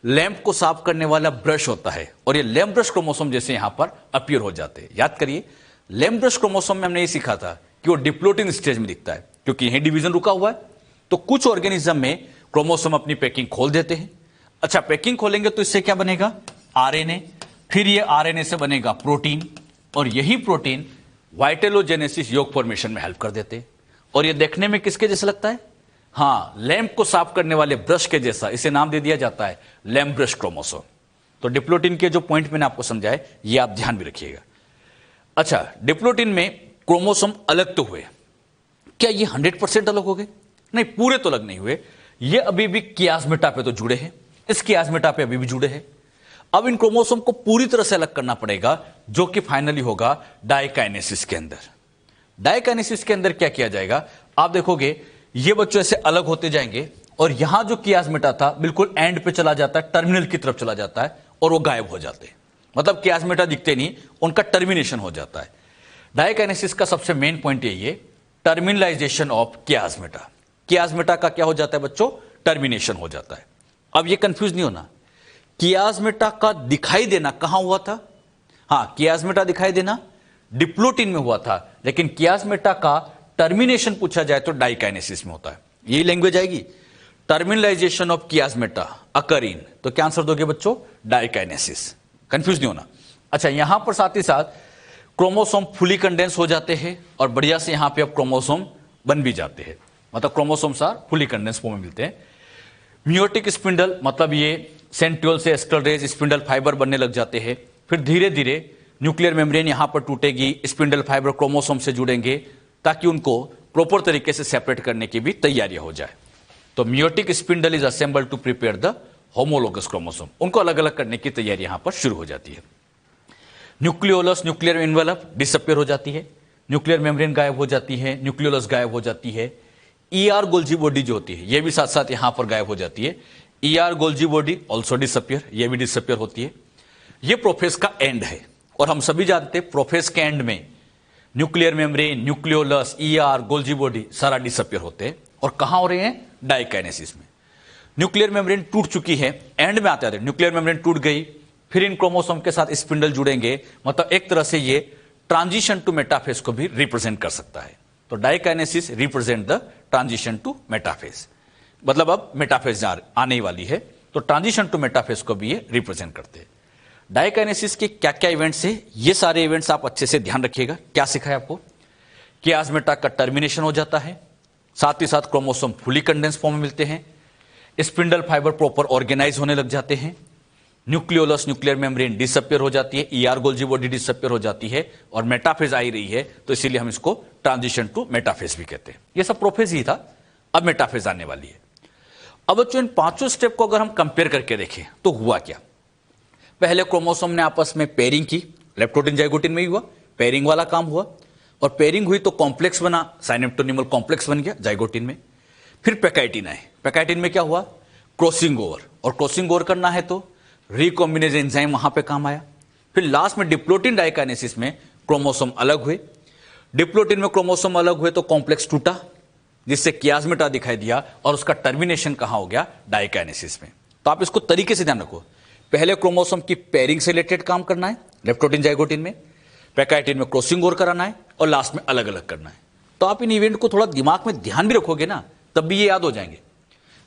लैंप को साफ करने वाला ब्रश होता है और ये लैंप ब्रश क्रोमोसोम जैसे यहां पर अपीयर हो जाते हैं। याद करिए, लैंप ब्रश क्रोमोसोम में हमने ये सीखा था कि वो डिप्लोटिन स्टेज में दिखता है क्योंकि यही डिवीजन रुका हुआ है। तो कुछ ऑर्गेनिज्म में क्रोमोसोम अपनी पैकिंग खोल देते हैं। अच्छा, पैकिंग खोलेंगे तो इससे क्या बनेगा, आरएनए, फिर ये आरएनए से बनेगा प्रोटीन और यही प्रोटीन वाइटेलोजेनेसिस योग फॉर्मेशन में हेल्प कर देते हैं। और ये देखने में किसके जैसा लगता है, हाँ, लैंप को साफ करने वाले ब्रश के जैसा। इसे नाम दे दिया जाता है लैंप ब्रश क्रोमोसोम। तो डिप्लोटिन के जो पॉइंट मैंने आपको समझाए ये आप ध्यान भी रखिएगा। अच्छा, डिप्लोटिन में क्रोमोसोम अलग तो हुए, क्या ये 100% अलग हो गए, नहीं, पूरे तो अलग नहीं हुए। ये अभी भी कियास्मेटा पे तो जुड़े हैं, इस कियास्मेटा पे अभी भी जुड़े हैं। अब इन क्रोमोसोम को पूरी तरह से अलग करना पड़ेगा जो कि फाइनली होगा डाइकाइनेसिस के अंदर। डाइकाइनेसिस के अंदर क्या किया जाएगा, आप देखोगे ये बच्चों ऐसे अलग होते जाएंगे और यहां जो कियास्मेटा था बिल्कुल एंड पे चला जाता है, टर्मिनल की तरफ चला जाता है और वो गायब हो जाते हैं। मतलब कियास्मेटा दिखते नहीं, उनका टर्मिनेशन हो जाता है। डाइकाइनेसिस का सबसे मेन पॉइंट यही है, टर्मिनलाइजेशन ऑफ कियास्मेटा। कियास्मेटा का क्या हो जाता है बच्चों, टर्मिनेशन हो जाता है। अब ये कंफ्यूज नहीं होना, कियास्मेटा का दिखाई देना कहां हुआ था, हाँ, कियास्मेटा दिखाई देना डिप्लोटिन में हुआ था, लेकिन कियास्मेटा का टर्मिनेशन पूछा जाए तो डाइकाइनेसिस में होता है। यही लैंग्वेज आएगी, टर्मिनलाइजेशन ऑफ कियास्मेटा अकर इन, तो क्या आंसर दोगे बच्चों, डाइकाइनेसिस। कंफ्यूज नहीं होना। अच्छा, यहां पर साथ ही साथ क्रोमोसोम फुली कंडेंस हो जाते हैं और बढ़िया से यहां पे अब क्रोमोसोम बन भी जाते हैं, मतलब chromosomes are fully condense form में मिलते हैं। मियोटिक स्पिंडल, मतलब ये सेंट्रियोल से एस्कलरेज स्पिंडल फाइबर बनने लग जाते हैं। फिर धीरे धीरे न्यूक्लियर मेम्ब्रेन यहां पर टूटेगी, स्पिंडल फाइबर क्रोमोसोम से जुड़ेंगे ताकि उनको प्रॉपर तरीके से सेपरेट करने की भी तैयारी हो जाए। तो meiotic spindle is assemble to prepare the homologous chromosome, उनको अलग अलग करने की तैयारी यहां पर शुरू हो जाती है। न्यूक्लियोलस, न्यूक्लियर एनवेलप डिसअपियर हो जाती है, न्यूक्लियर मेम्ब्रेन गायब हो जाती है, न्यूक्लियोलस गायब हो जाती है। ER गोल्जी बॉडी जो होती है ये भी साथ साथ यहां पर गायब हो जाती है। ER Golgi body also disappear, ये भी डिसअपियर होती है। ये प्रोफेज का एंड है और हम सभी जानते हैं प्रोफेज के एंड में nuclear membrane, nucleolus, ER Golgi body सारा डिसअपियर होते हैं। और कहां हो रहे हैं? डाइकाइनेसिस में। न्यूक्लियर मेम्ब्रेन टूट चुकी है, एंड में आते आते न्यूक्लियर मेम्ब्रेन टूट गई, फिर इन क्रोमोसोम के साथ स्पिंडल जुड़ेंगे, मतलब एक तरह से ये ट्रांजिशन टू मेटाफेज को भी रिप्रेजेंट कर सकता है। तो diakinesis represent the transition to metaphase, मतलब अब मेटाफेज आने वाली है तो ट्रांजिशन टू मेटाफेज को भी ये रिप्रेजेंट करते हैं। डाइकाइनेसिस के क्या क्या इवेंट्स है, ये सारे इवेंट्स आप अच्छे से ध्यान रखिएगा। क्या सिखाया आपको? कियासमेटा का टर्मिनेशन हो जाता है, साथ ही साथ क्रोमोसोम फुली कंडेंस फॉर्म में मिलते हैं, स्पिंडल फाइबर प्रॉपर ऑर्गेनाइज होने लग जाते हैं, न्यूक्लियोलस न्यूक्लियर मेम्ब्रेन डिसअपियर हो जाती है, ER गोल्जी बॉडी डिसअपियर हो जाती है और मेटाफेज आई रही है, तो इसीलिए हम इसको ट्रांजिशन टू मेटाफेज भी कहते हैं। ये सब प्रोफेज ही था, अब मेटाफेज आने वाली है। अब बच्चों इन पांचों स्टेप को अगर हम कंपेयर करके देखें तो हुआ क्या? पहले क्रोमोसोम ने आपस में पेयरिंग की, लेप्टोटिन जाइगोटिन में ही हुआ, पेयरिंग वाला काम हुआ और पेयरिंग हुई तो कॉम्प्लेक्स बना, साइनेप्टोनिमल कॉम्प्लेक्स बन गया जाइगोटिन में। फिर पैकाइटिन आए, पैकाइटिन में क्या हुआ? क्रॉसिंग ओवर, और क्रॉसिंग ओवर करना है तो रिकॉम्बिनेज एंजाइम वहां पे काम आया। फिर लास्ट में डिप्लोटिन डाइकाइनेसिस में क्रोमोसोम अलग हुए, डिप्लोटिन में क्रोमोसोम अलग हुए तो कॉम्प्लेक्स टूटा जिससे कियासमेटा दिखाई दिया और उसका टर्मिनेशन कहां हो गया? डाइकाइनेसिस में। तो आप इसको तरीके से ध्यान रखो, पहले क्रोमोसोम की पेयरिंग से रिलेटेड काम करना है लेप्टोटिन जाइगोटिन में, पैकाइटिन में क्रॉसिंग ओवर कराना है और लास्ट में अलग अलग करना है। तो आप इन इवेंट को थोड़ा दिमाग में ध्यान भी रखोगे ना, तब भी ये याद हो जाएंगे।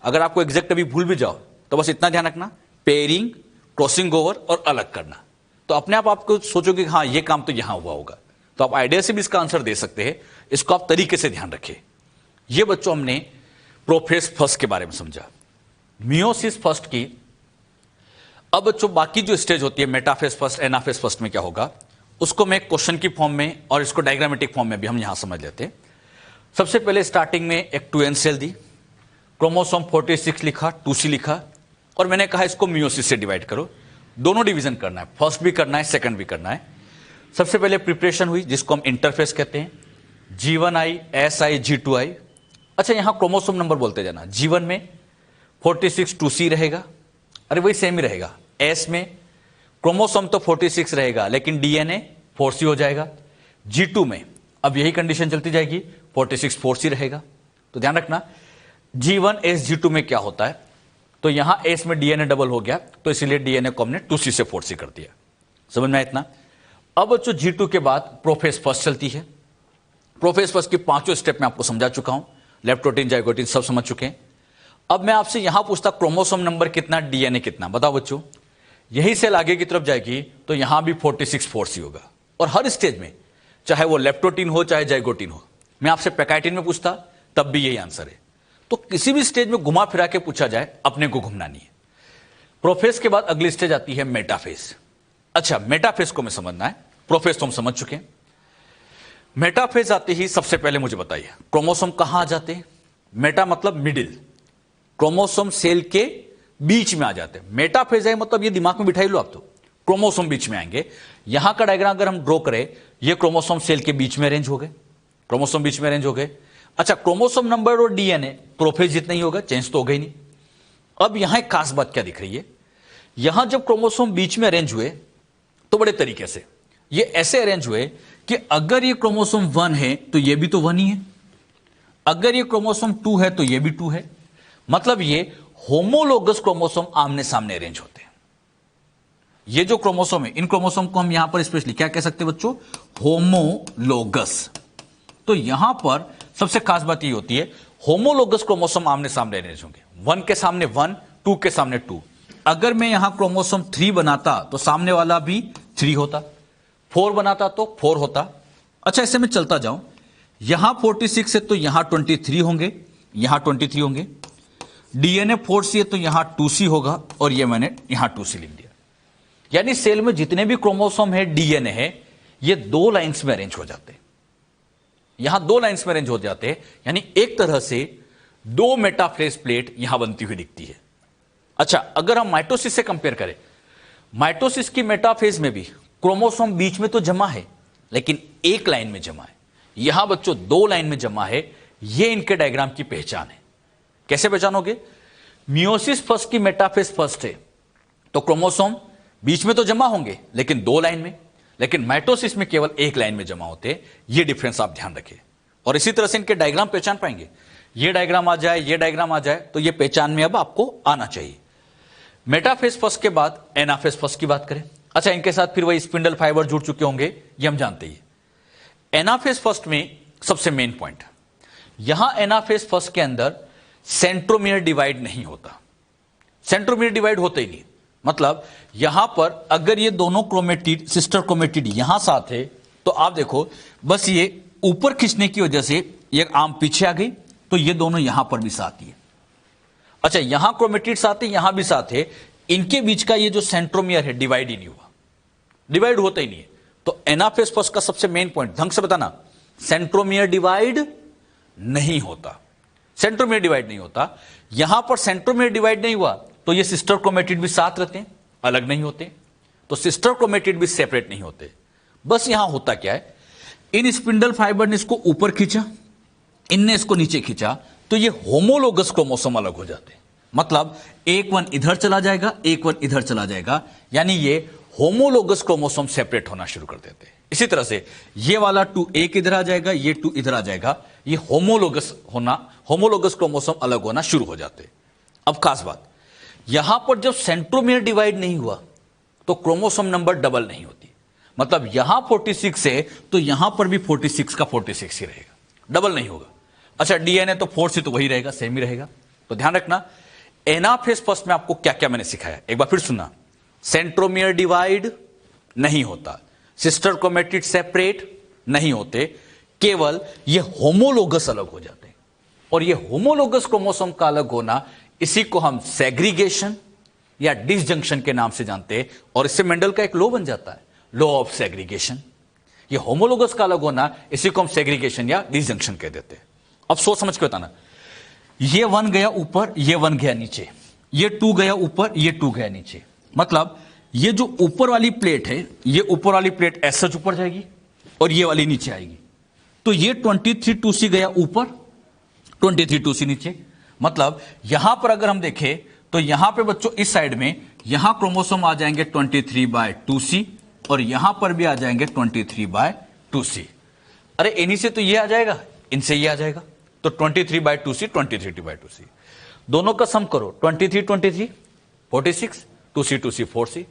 अगर आपको एग्जैक्ट अभी भूल भी जाओ तो बस इतना ध्यान रखना, पेयरिंग, क्रॉसिंग ओवर और अलग करना, तो अपने आप आपको सोचोगे हाँ ये काम तो यहां हुआ होगा। तो आप आइडिया से भी इसका आंसर दे सकते हैं, इसको आप तरीके से ध्यान रखिए। ये बच्चों हमने प्रोफेज फर्स्ट के बारे में समझा, मियोसिस फर्स्ट की। अब बच्चों बाकी जो स्टेज होती है मेटाफेज फर्स्ट, एनाफेज फर्स्ट में क्या होगा उसको मैं क्वेश्चन की फॉर्म में और इसको डायग्रामेटिक फॉर्म में भी हम यहां समझ लेते हैं। सबसे पहले स्टार्टिंग में एक 2n सेल दी, क्रोमोसोम 46 लिखा, 2C लिखा और मैंने कहा इसको मियोसिस से डिवाइड करो। दोनों डिवीजन करना है, फर्स्ट भी करना है, सेकंड भी करना है। सबसे पहले प्रिपरेशन हुई जिसको हम इंटरफेस कहते हैं, G1I, SI, G2I। अच्छा यहां क्रोमोसोम नंबर बोलते जाना, G1 में 46 2C रहेगा, अरे वही सेम ही रहेगा। S में क्रोमोसोम तो 46 रहेगा लेकिन DNA 4C हो जाएगा। G2 में अब यही कंडीशन चलती जाएगी, 46 4C रहेगा। तो ध्यान रखना G1 S G2 में क्या होता है, तो यहां S में DNA डबल हो गया तो इसीलिए DNA को हमने 2C से 4C कर दिया। समझ में आया इतना? अब जो G2 के बाद प्रोफेज फर्स्ट चलती है। प्रोफेज फर्स्ट की पांचों स्टेप में आपको समझा चुका हूं, लेप्टोटिन जाइगोटिन सब समझ चुके हैं। अब मैं आपसे यहां पूछता क्रोमोसोम नंबर कितना, DNA कितना, बताओ बच्चों। यही सेल आगे की तरफ जाएगी तो यहां भी 46 4C होगा और हर स्टेज में चाहे वो लेप्टोटिन हो चाहे जाइगोटिन हो। मैं आपसे पैकाइटिन में पूछता तब भी यही आंसर है। तो किसी भी स्टेज में घुमा फिरा के पूछा जाए अपने को घूमना नहीं है। प्रोफेज के बाद अगली स्टेज आती है मेटाफेज। अच्छा मेटाफेज को मैं समझना है, प्रोफेज तो हम समझ चुके हैं। मेटाफेज आते ही सबसे पहले मुझे बताइए क्रोमोसोम कहां आ जाते हैं? मेटा मतलब मिडिल, क्रोमोसोम सेल के बीच में आ जाते हैं। मेटाफेज है मतलब ये दिमाग में बिठाई लो आप, तो क्रोमोसोम बीच में आएंगे। यहां का डायग्राम अगर हम ड्रॉ करें, ये क्रोमोसोम सेल के बीच में अरेंज हो गए, क्रोमोसोम बीच में अरेंज हो गए। अच्छा क्रोमोसोम नंबर और DNA प्रोफेज जितना ही होगा, चेंज तो हो गई नहीं। अब यहां एक खास बात क्या दिख रही है, यहां जब क्रोमोसोम बीच में अरेंज हुए तो बड़े तरीके से ये ऐसे अरेंज हुए कि अगर ये क्रोमोसोम 1 है तो ये भी तो 1 ही है, अगर ये क्रोमोसोम 2 है तो ये भी 2 है। मतलब ये होमोलोगस क्रोमोसोम आमने सामने अरेंज होते हैं। ये जो क्रोमोसोम है, इन क्रोमोसोम को हम यहां पर स्पेशली क्या कह सकते हैं बच्चों? होमोलोगस। तो यहां पर सबसे खास बात ये होती है होमोलोगस क्रोमोसोम आमने सामने अरेंज होंगे, 1 के सामने 1, 2 के सामने 2। अगर मैं यहां क्रोमोसोम 3 बनाता तो सामने वाला भी 3 होता, 4 बनाता तो 4 होता। अच्छा इससे मैं चलता जाऊं, यहां 46 है तो यहां 23 होंगे, यहां 23 होंगे। DNA 4C है तो यहां 2C होगा और ये मैंने यहां 2C लिख दिया। यानी सेल में जितने भी क्रोमोसोम है, DNA है, ये 2 लाइंस में अरेंज हो जाते हैं। यहां 2 लाइंस में अरेंज हो जाते हैं, यानी एक तरह से 2 मेटाफेज प्लेट यहां बनती हुई दिखती है। अच्छा अगर हम माइटोसिस से कंपेयर करें, माइटोसिस की मेटाफेज में भी क्रोमोसोम बीच में तो जमा है लेकिन एक लाइन में जमा है। यहां बच्चों 2 लाइन में जमा है, ये इनके डायग्राम की पहचान है। कैसे पहचानोगे? मियोसिस फर्स्ट की मेटाफेज फर्स्ट है तो क्रोमोसोम बीच में तो जमा होंगे लेकिन 2 लाइन में, लेकिन माइटोसिस में केवल 1 लाइन में जमा होते हैं। ये डिफरेंस आप ध्यान रखें। और इसी तरह से इनके डायग्राम पहचान पाएंगे। ये डायग्राम आ जाए, ये डायग्राम आ जाए, तो ये पहचान में अब आपको आना चाहिए। मेटाफेज फर्स्ट के बाद एनाफेज फर्स्ट की बात करें। अच्छा, इनके साथ फिर वही स्पिंडल फाइबर जुड़ चुके होंगे, ये हम जानते ही। एनाफेज फर्स्ट में सबसे मेन पॉइंट, यहां एनाफेज फर्स्ट के अंदर सेंट्रोमियर डिवाइड नहीं होता। सेंट्रोमियर डिवाइड होते ही नहीं। मतलब यहां पर अगर ये दोनों क्रोमेटिड, सिस्टर क्रोमेटिड यहां साथ है, तो आप देखो बस ये ऊपर खींचने की वजह से ये आर्म पीछे आ गई, तो ये दोनों यहां पर भी साथ ही है। अच्छा, यहां क्रोमेटिड साथ है, यहां भी साथ है, इनके बीच का ये जो सेंट्रोमियर है डिवाइड ही नहीं हुआ, डिवाइड होता ही नहीं है। तो एनाफेज फर्स्ट का सबसे मेन पॉइंट ढंग से बताना, सेंट्रोमियर डिवाइड नहीं होता। सेंट्रोमियर डिवाइड नहीं होता। यहां पर सेंट्रोमियर डिवाइड नहीं हुआ तो ये सिस्टर क्रोमेटिड भी साथ रहते हैं, अलग नहीं होते। तो सिस्टर क्रोमेटिड भी सेपरेट नहीं होते। बस यहां होता क्या है, इन स्पिंडल फाइबर ने इसको ऊपर खींचा, इनने इसको नीचे खींचा, तो ये होमोलोगस क्रोमोसोम अलग हो जाते हैं। मतलब एक वन इधर चला जाएगा, एक वन इधर चला जाएगा, यानी ये होमोलोगस क्रोमोसोम सेपरेट होना शुरू कर देते हैं। इसी तरह से ये वाला 2 एक इधर आ जाएगा, ये 2 इधर आ जाएगा, ये होमोलोगस क्रोमोसोम अलग होना शुरू हो जाते हैं। अब खास बात, यहां पर जब सेंट्रोमियर डिवाइड नहीं हुआ तो क्रोमोसोम नंबर डबल नहीं होती। मतलब यहां 46 है तो यहां पर भी 46 का 46 ही रहेगा, डबल नहीं होगा। अच्छा, डीएनए तो 4 से तो वही रहेगा, सेम ही रहेगा। तो ध्यान रखना, एनाफेज फर्स्ट में आपको क्या क्या मैंने सिखाया, एक बार फिर सुनना। सेंट्रोमियर डिवाइड नहीं होता, सिस्टर क्रोमेटिड सेपरेट नहीं होते, केवल ये होमोलोगस अलग हो जाते हैं। और ये होमोलोगस क्रोमोसोम का अलग होना, इसी को हम सेग्रीगेशन या डिसजंक्शन के नाम से जानते हैं। और इससे मेंडल का एक लॉ बन जाता है, लॉ ऑफ सेग्रीगेशन। ये होमोलोगस का अलग होना, इसी को हम सेग्रीगेशन या डिसजंक्शन कह देते हैं। अब सोच समझ के बताना, ये 1 गया ऊपर, ये 1 गया नीचे, ये 2 गया ऊपर, ये 2 गया नीचे। मतलब ये जो ऊपर वाली प्लेट है, ये ऊपर वाली प्लेट ऐसे ऊपर जाएगी और ये वाली नीचे आएगी। तो ये 23 2C गया ऊपर, 23 2C नीचे। मतलब यहां पर अगर हम देखें तो यहां पे बच्चों इस साइड में यहां क्रोमोसोम आ जाएंगे 23/2C और यहां पर भी आ जाएंगे 23/2C। अरे इन्हीं से तो ये आ जाएगा, इनसे ये आ जाएगा, तो 23/2C 23/2C। दोनों का सम करो, 23 23 46, 2C 2C 4C।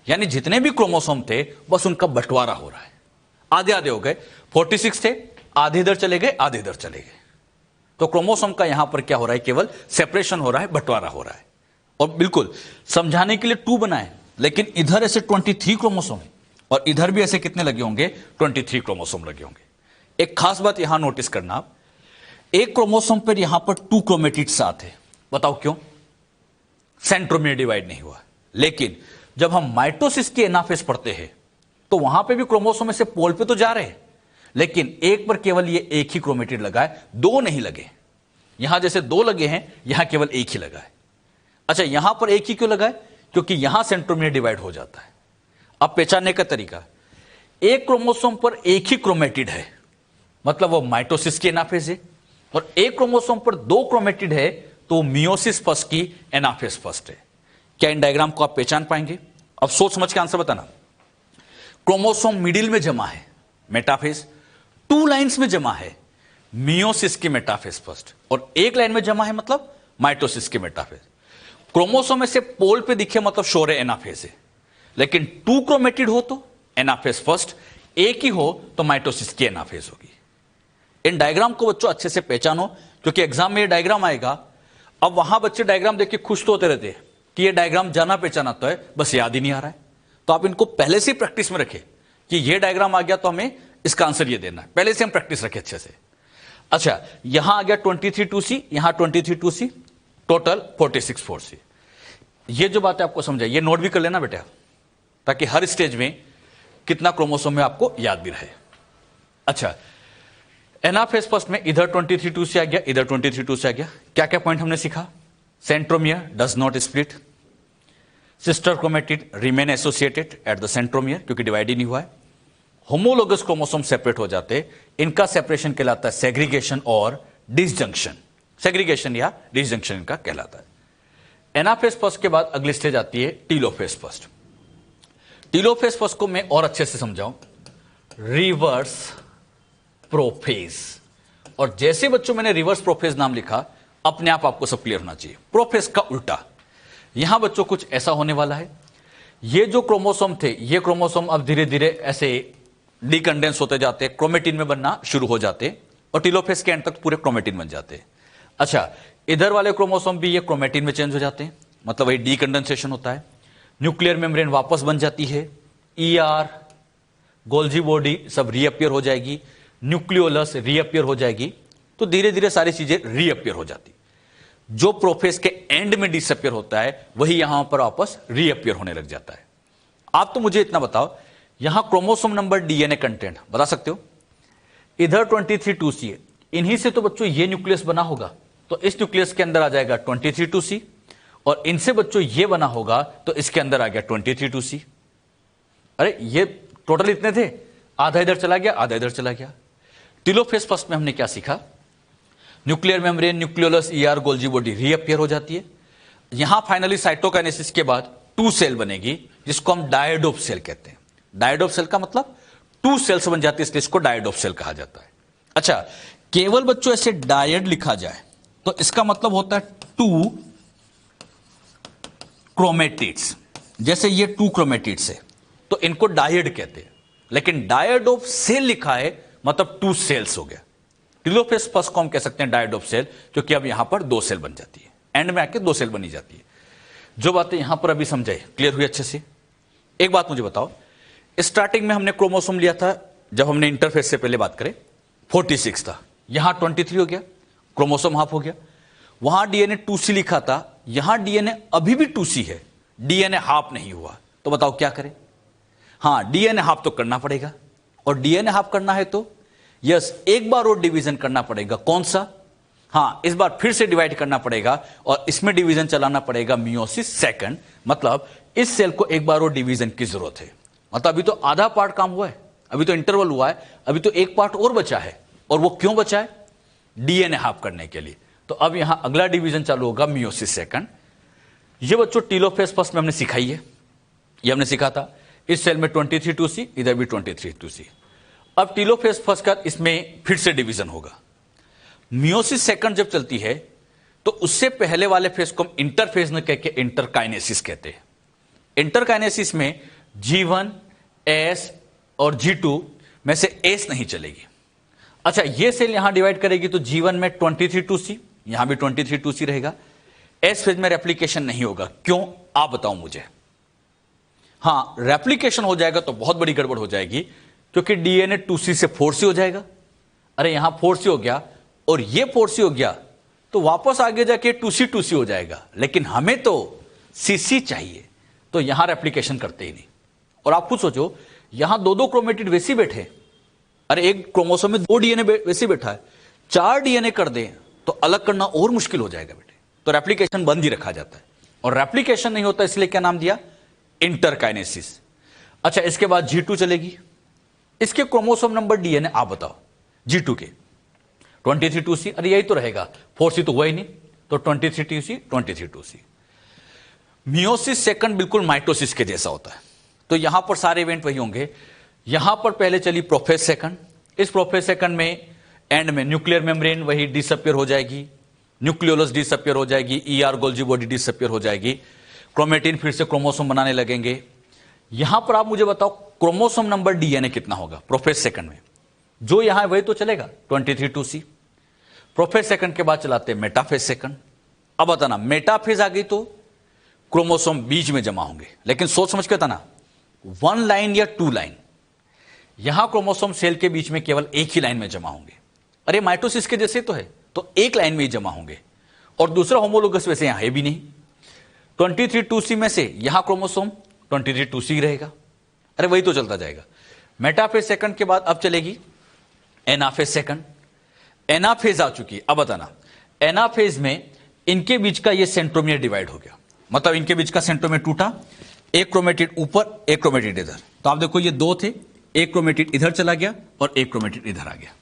यानी जितने भी क्रोमोसोम थे बस उनका बंटवारा हो रहा है, आधे आधे हो गए। 46 थे, आधे इधर चले गए, आधे इधर चले गए। तो क्रोमोसोम का यहां पर क्या हो रहा है, केवल सेपरेशन हो रहा है, बंटवारा हो रहा है। और बिल्कुल समझाने के लिए 2 बनाए, लेकिन इधर ऐसे 23 क्रोमोसोम है और इधर भी ऐसे कितने लगे होंगे, 23 क्रोमोसोम लगे होंगे। एक खास बात यहां नोटिस करना आप, एक क्रोमोसोम पर यहां पर 2 क्रोमेटिड साथ है। बताओ क्यों? सेंट्रोमियर डिवाइड नहीं हुआ। लेकिन जब हम माइटोसिस की एनाफेज पढ़ते हैं तो वहां पे भी क्रोमोसोम से पोल पे तो जा रहे हैं, लेकिन एक पर केवल ये एक ही क्रोमेटिड लगा है, 2 नहीं लगे। यहां जैसे 2 लगे हैं, यहां केवल एक ही लगा है। अच्छा, यहां पर एक ही क्यों लगा है? क्योंकि यहां सेंट्रोमियर डिवाइड हो जाता है। अब पहचानने का तरीका, एक क्रोमोसोम पर एक ही क्रोमेटिड है, मतलब वो माइटोसिस की एनाफेज है, और एक क्रोमोसोम पर 2 क्रोमेटिड है तो मियोसिस फर्स्ट की एनाफेज फर्स्ट है। क्या इन डायग्राम को आप पहचान पाएंगे? अब सोच समझ के आंसर बताना। क्रोमोसोम मिडिल में जमा है, मेटाफेज, 2 लाइंस में जमा है, मियोसिस की मेटाफेज फर्स्ट, और 1 लाइन में जमा है मतलब माइटोसिस की मेटाफेज। क्रोमोसोम में से पोल पे दिखे मतलब श्योर है एनाफेज है, लेकिन 2 क्रोमेटिड हो तो एनाफेज फर्स्ट, एक ही हो तो माइटोसिस की एनाफेज होगी। इन डायग्राम को बच्चों अच्छे से पहचानो, क्योंकि एग्जाम में ये डायग्राम आएगा। अब वहां बच्चे डायग्राम देख के खुश तो होते रहते हैं कि ये डायग्राम जाना पहचाना तो है, बस याद ही नहीं आ रहा है। तो आप इनको पहले से प्रैक्टिस में रखें कि ये डायग्राम आ गया तो हमें इसका आंसर ये देना है, पहले से हम प्रैक्टिस रखें अच्छे से। अच्छा, यहां आ गया 23 2C, यहां 23 2C, टोटल 46 4C। ये जो बात है आपको समझाई, ये नोट भी कर लेना बेटा, ताकि हर स्टेज में कितना क्रोमोसोम है आपको याद भी रहे। अच्छा, एनाफेज फर्स्ट में इधर 23 2C आ गया, इधर 23 2C आ गया। क्या क्या पॉइंट हमने सीखा? Centromere does not split, sister chromatid remain associated at the centromere, क्योंकि डिवाइड ही नहीं हुआ है। होमोलोगस क्रोमोसोम सेपरेट हो जाते, इनका सेपरेशन कहलाता है सेग्रीगेशन और डिसजंक्शन, सेग्रीगेशन या डिसजंक्शन का कहलाता है। एनाफेज फर्स्ट के बाद अगली स्टेज आती है टीलोफेज फर्स्ट। टीलोफेज फर्स्ट को मैं और अच्छे से समझाऊं, रिवर्स प्रोफेज। और जैसे बच्चों मैंने रिवर्स प्रोफेज नाम लिखा, अपने आप आपको सब क्लियर होना चाहिए। प्रोफेज का उल्टा, यहां बच्चों कुछ ऐसा होने वाला है, ये जो क्रोमोसोम थे, ये क्रोमोसोम अब धीरे धीरे ऐसे डीकंडेंस होते जाते, क्रोमेटिन में बनना शुरू हो जाते और टीलोफेज के एंड तक पूरे क्रोमेटिन बन जाते। अच्छा, इधर वाले क्रोमोसोम भी ये क्रोमेटिन में चेंज हो जाते हैं, मतलब वही डीकंडेंसेशन होता है। न्यूक्लियर मेम्ब्रेन वापस बन जाती है, ER, गोल्जी बॉडी सब रीअपियर हो जाएगी, न्यूक्लियोलस रीअपियर हो जाएगी। तो धीरे धीरे सारी चीजें रीअपियर हो जाती। जो प्रोफेज के एंड में डिसअपियर होता है, वही यहां पर वापस रीअपियर होने लग जाता है। आप तो मुझे इतना बताओ, यहां क्रोमोसोम नंबर, DNA कंटेंट बता सकते हो? इधर 23 2C है, इन्हीं से तो बच्चों ये न्यूक्लियस बना होगा, तो इस न्यूक्लियस के अंदर आ जाएगा 23 2C, और इनसे बच्चों ये बना होगा तो इसके अंदर आ गया 23 2C। अरे ये टोटल इतने थे, आधा इधर चला गया, आधा इधर चला गया। टीलोफेज फर्स्ट में हमने क्या सीखा? Nuclear membrane, nucleolus, ER, Golgi body reappear हो जाती है। यहां फाइनली साइटोकाइनेसिस के बाद 2 सेल बनेगी, जिसको हम डायडोप सेल कहते हैं। डायडोप सेल का मतलब 2 सेल्स बन जाती है, इसलिए इसको डायडोप सेल कहा जाता है। अच्छा, केवल बच्चों ऐसे डायड लिखा जाए तो इसका मतलब होता है 2 क्रोमेटिड्स। जैसे ये 2 क्रोमेटिड्स है तो इनको डायड कहते हैं, लेकिन डायडोप सेल लिखा है मतलब 2 सेल्स हो गया। टीलोफेज फर्स्ट को हम कह सकते हैं डायडोप सेल, क्योंकि अब यहां पर 2 सेल बन जाती है, एंड में आके 2 सेल बनी जाती है। जो बातें यहां पर अभी समझाई, क्लियर हुई अच्छे से? एक बात मुझे बताओ, स्टार्टिंग में हमने क्रोमोसोम लिया था, जब हमने इंटरफेज से पहले बात करें 46 था, यहां 23 हो गया, क्रोमोसोम हाफ हो गया। वहां DNA 2C लिखा था, यहां DNA अभी भी 2C है, DNA हाफ नहीं हुआ। तो बताओ क्या करें? हाँ, DNA हाफ तो करना पड़ेगा, और DNA हाफ करना है तो यस, एक बार और डिवीजन करना पड़ेगा। कौन सा? हाँ, इस बार फिर से डिवाइड करना पड़ेगा और इसमें डिवीजन चलाना पड़ेगा मियोसिस सेकंड। मतलब इस सेल को एक बार और डिवीजन की जरूरत है। मतलब अभी तो आधा पार्ट काम हुआ है, अभी तो इंटरवल हुआ है, अभी तो एक पार्ट और बचा है। और वो क्यों बचा है? DNA हाफ करने के लिए। तो अब यहां अगला डिवीजन चालू होगा मियोसिस सेकंड। ये बच्चों टीलोफेज फर्स्ट में हमने सिखाई है, ये हमने सीखा था। इस सेल में 23 2C, इधर भी 23 2C। अब टीलोफेज फर्स्ट का इसमें फिर से डिवीजन होगा। मियोसिस सेकंड जब चलती है तो उससे पहले वाले फेज को हम इंटरफेज में कह के इंटरकाइनेसिस कहते हैं। इंटरकाइनेसिस में G1, S और G2 में से S नहीं चलेगी। अच्छा, ये सेल यहां डिवाइड करेगी तो G1 में 23 2C, यहां भी 23 2C रहेगा। S फेज में रेप्लिकेशन नहीं होगा। क्यों? आप बताओ मुझे। हाँ, रेप्लिकेशन हो जाएगा तो बहुत बड़ी गड़बड़ हो जाएगी, क्योंकि DNA 2C से 4C हो जाएगा। अरे यहां 4C हो गया और ये 4C हो गया, तो वापस आगे जाके 2C 2C हो जाएगा, लेकिन हमें तो CC चाहिए, तो यहां रेप्लिकेशन करते ही नहीं। और आप खुद सोचो, यहां 2 क्रोमेटिड वैसे बैठे, अरे एक क्रोमोसोम में 2 DNA वैसे बैठा है, 4 DNA कर दें तो अलग करना और मुश्किल हो जाएगा बेटे। तो रेप्लिकेशन बंद ही रखा जाता है, और रेप्लिकेशन नहीं होता इसलिए क्या नाम दिया? इंटरकाइनेसिस। अच्छा, इसके बाद G2 चलेगी। इसके क्रोमोसोम नंबर DNA आप बताओ। G2 के 23 2C, अरे यही तो रहेगा, 4C तो हुआ ही नहीं, तो 23 2C 23 2C। मियोसिस सेकंड बिल्कुल माइटोसिस के जैसा होता है, तो यहां पर सारे इवेंट वही होंगे। यहां पर पहले चली प्रोफेज सेकंड। इस प्रोफेज सेकंड में एंड में न्यूक्लियर मेम्ब्रेन वही डिसअपियर हो जाएगी, न्यूक्लियोलस डिसअपियर हो जाएगी, ER गोल्जी बॉडी डिसअपियर हो जाएगी, क्रोमेटिन फिर से क्रोमोसोम बनाने लगेंगे। यहां पर आप मुझे बताओ क्रोमोसोम नंबर DNA कितना होगा प्रोफेज सेकंड में? जो यहां है वही तो चलेगा, 23 2C। प्रोफेज सेकंड के बाद चलाते हैं मेटाफेज सेकंड। अब बताना, मेटाफेज आ गई तो क्रोमोसोम बीच में जमा होंगे, लेकिन सोच समझ के बताना, 1 लाइन या 2 लाइन। यहां क्रोमोसोम सेल के बीच में केवल एक ही लाइन में जमा होंगे। अरे माइटोसिस के जैसे तो है, तो एक लाइन में ही जमा होंगे, और दूसरा होमोलोगस वैसे यहां है भी नहीं। 23 2C में से यहां क्रोमोसोम 23 2C रहेगा। अरे वही तो चलता जाएगा। मेटाफेज सेकंड के बाद अब चलेगी एनाफेज सेकंड। एनाफेज आ चुकी है। अब बताना, एनाफेज में इनके बीच का ये सेंट्रोमियर डिवाइड हो गया, मतलब इनके बीच का सेंट्रोमियर टूटा, एक क्रोमेटिड ऊपर, एक क्रोमेटिड इधर। तो आप देखो ये 2 थे, एक क्रोमेटिड इधर चला गया और एक क्रोमेटिड इधर आ गया।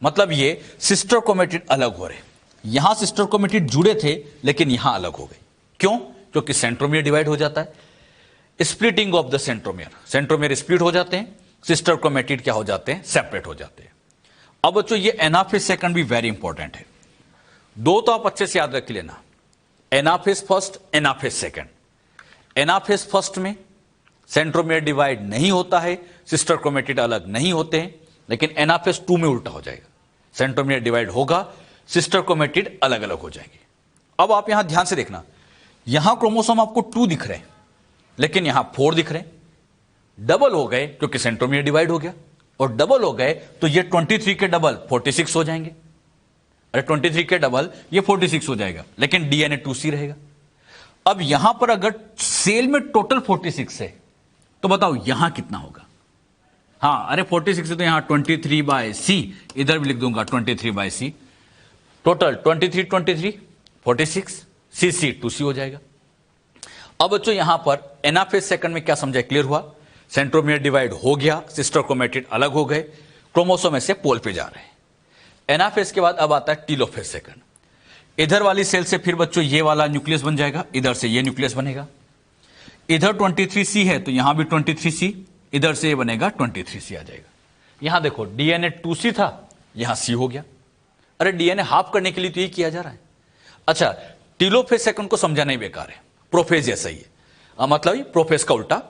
मतलब ये सिस्टर क्रोमेटिड अलग हो रहे, यहां सिस्टर क्रोमेटिड जुड़े थे लेकिन यहां अलग हो गए। क्यों? क्योंकि सेंट्रोमियर डिवाइड हो जाता है, splitting of the centromere, centromere split हो जाते हैं, सिस्टर क्रोमेटिड क्या हो जाते हैं? सेपरेट हो जाते हैं। अब बच्चों ये एनाफेज सेकंड भी वेरी इंपॉर्टेंट है, दो तो आप अच्छे से याद रख लेना, anaphase first, anaphase second. Anaphase first में सेंट्रोमियर डिवाइड नहीं होता है, सिस्टर क्रोमेटिड अलग नहीं होते हैं, लेकिन एनाफेज 2 में उल्टा हो जाएगा, सेंट्रोमियर डिवाइड होगा, सिस्टर क्रोमेटिड अलग अलग हो जाएंगे। अब आप यहां ध्यान से देखना, यहां क्रोमोसोम आपको 2 दिख रहे हैं लेकिन यहां 4 दिख रहे हैं, डबल हो गए क्योंकि सेंट्रोमियर डिवाइड हो गया, और डबल हो गए तो ये 23 के डबल 46 हो जाएंगे। अरे 23 के डबल ये 46 हो जाएगा, लेकिन डीएनए 2C रहेगा। अब यहां पर अगर सेल में टोटल 46 है तो बताओ यहां कितना होगा? हाँ, अरे 46 है तो यहां 23/C, इधर भी लिख दूंगा 23/C, टोटल 23 46, CC 2C हो जाएगा। अब बच्चों यहां पर एनाफेज सेकंड में क्या समझा? क्लियर हुआ? सेंट्रोमियर डिवाइड हो गया, सिस्टर क्रोमेटिड अलग हो गए, क्रोमोसोम ऐसे पोल पे जा रहे हैं। एनाफेज के बाद अब आता है टीलोफेज सेकंड। इधर वाली सेल से फिर बच्चों ये वाला न्यूक्लियस बन जाएगा, इधर से ये न्यूक्लियस बनेगा, इधर 23C है तो यहां भी 23C, इधर से ये बनेगा 23C आ जाएगा। यहां देखो डीएनए 2C था, यहां C हो गया। अरे डीएनए हाफ करने के लिए तो ये किया जा रहा है। अच्छा, टीलोफेज सेकंड को समझाना ही बेकार है, प्रोफेज जैसा ही है, मतलब प्रोफेज का उल्टा,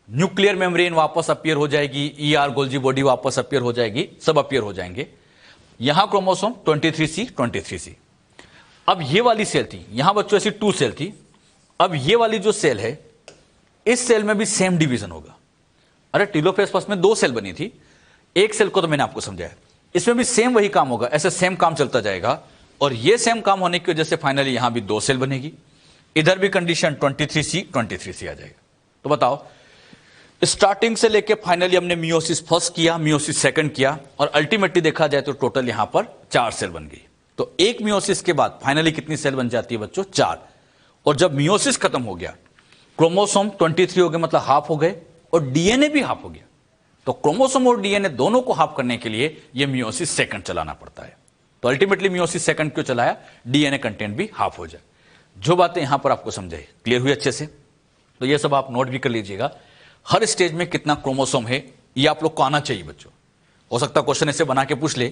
न्यूक्लियर मेम्ब्रेन वापस अपीयर हो जाएगी, ईआर गोल्जी बॉडी वापस अपीयर हो जाएगी, सब अपीयर हो जाएंगे। यहां क्रोमोसोम 23C। अब ये वाली सेल थी, यहां बच्चों ऐसी 2 सेल थी, अब ये वाली जो सेल है इस सेल में भी सेम डिवीजन होगा। अरे टीलोफेज फर्स्ट में 2 सेल बनी थी, एक सेल को तो मैंने आपको समझाया, इसमें भी सेम वही काम होगा, ऐसे सेम काम चलता जाएगा, और ये सेम काम होने की वजह से फाइनली यहां भी 2 सेल बनेगी, इधर भी कंडीशन 23C आ जाएगा। तो बताओ, स्टार्टिंग से लेके फाइनली हमने मियोसिस फर्स्ट किया, मियोसिस सेकंड किया, और अल्टीमेटली देखा जाए तो टोटल यहां पर 4 सेल बन गई। तो एक मियोसिस के बाद फाइनली कितनी सेल बन जाती है बच्चों? 4। और जब मियोसिस खत्म हो गया, क्रोमोसोम 23 हो गए, मतलब हाफ हो गए, और डीएनए भी हाफ हो गया। तो क्रोमोसोम और डीएनए दोनों को हाफ करने के लिए यह मियोसिस सेकंड चलाना पड़ता है। तो अल्टीमेटली मियोसिस सेकंड क्यों चलाया? डीएनए कंटेंट भी हाफ हो जाए। जो बातें यहां पर आपको समझाई, क्लियर हुई अच्छे से? तो ये सब आप नोट भी कर लीजिएगा, हर स्टेज में कितना क्रोमोसोम है ये आप लोग को आना चाहिए बच्चों। हो सकता है क्वेश्चन ऐसे बना के पूछ ले,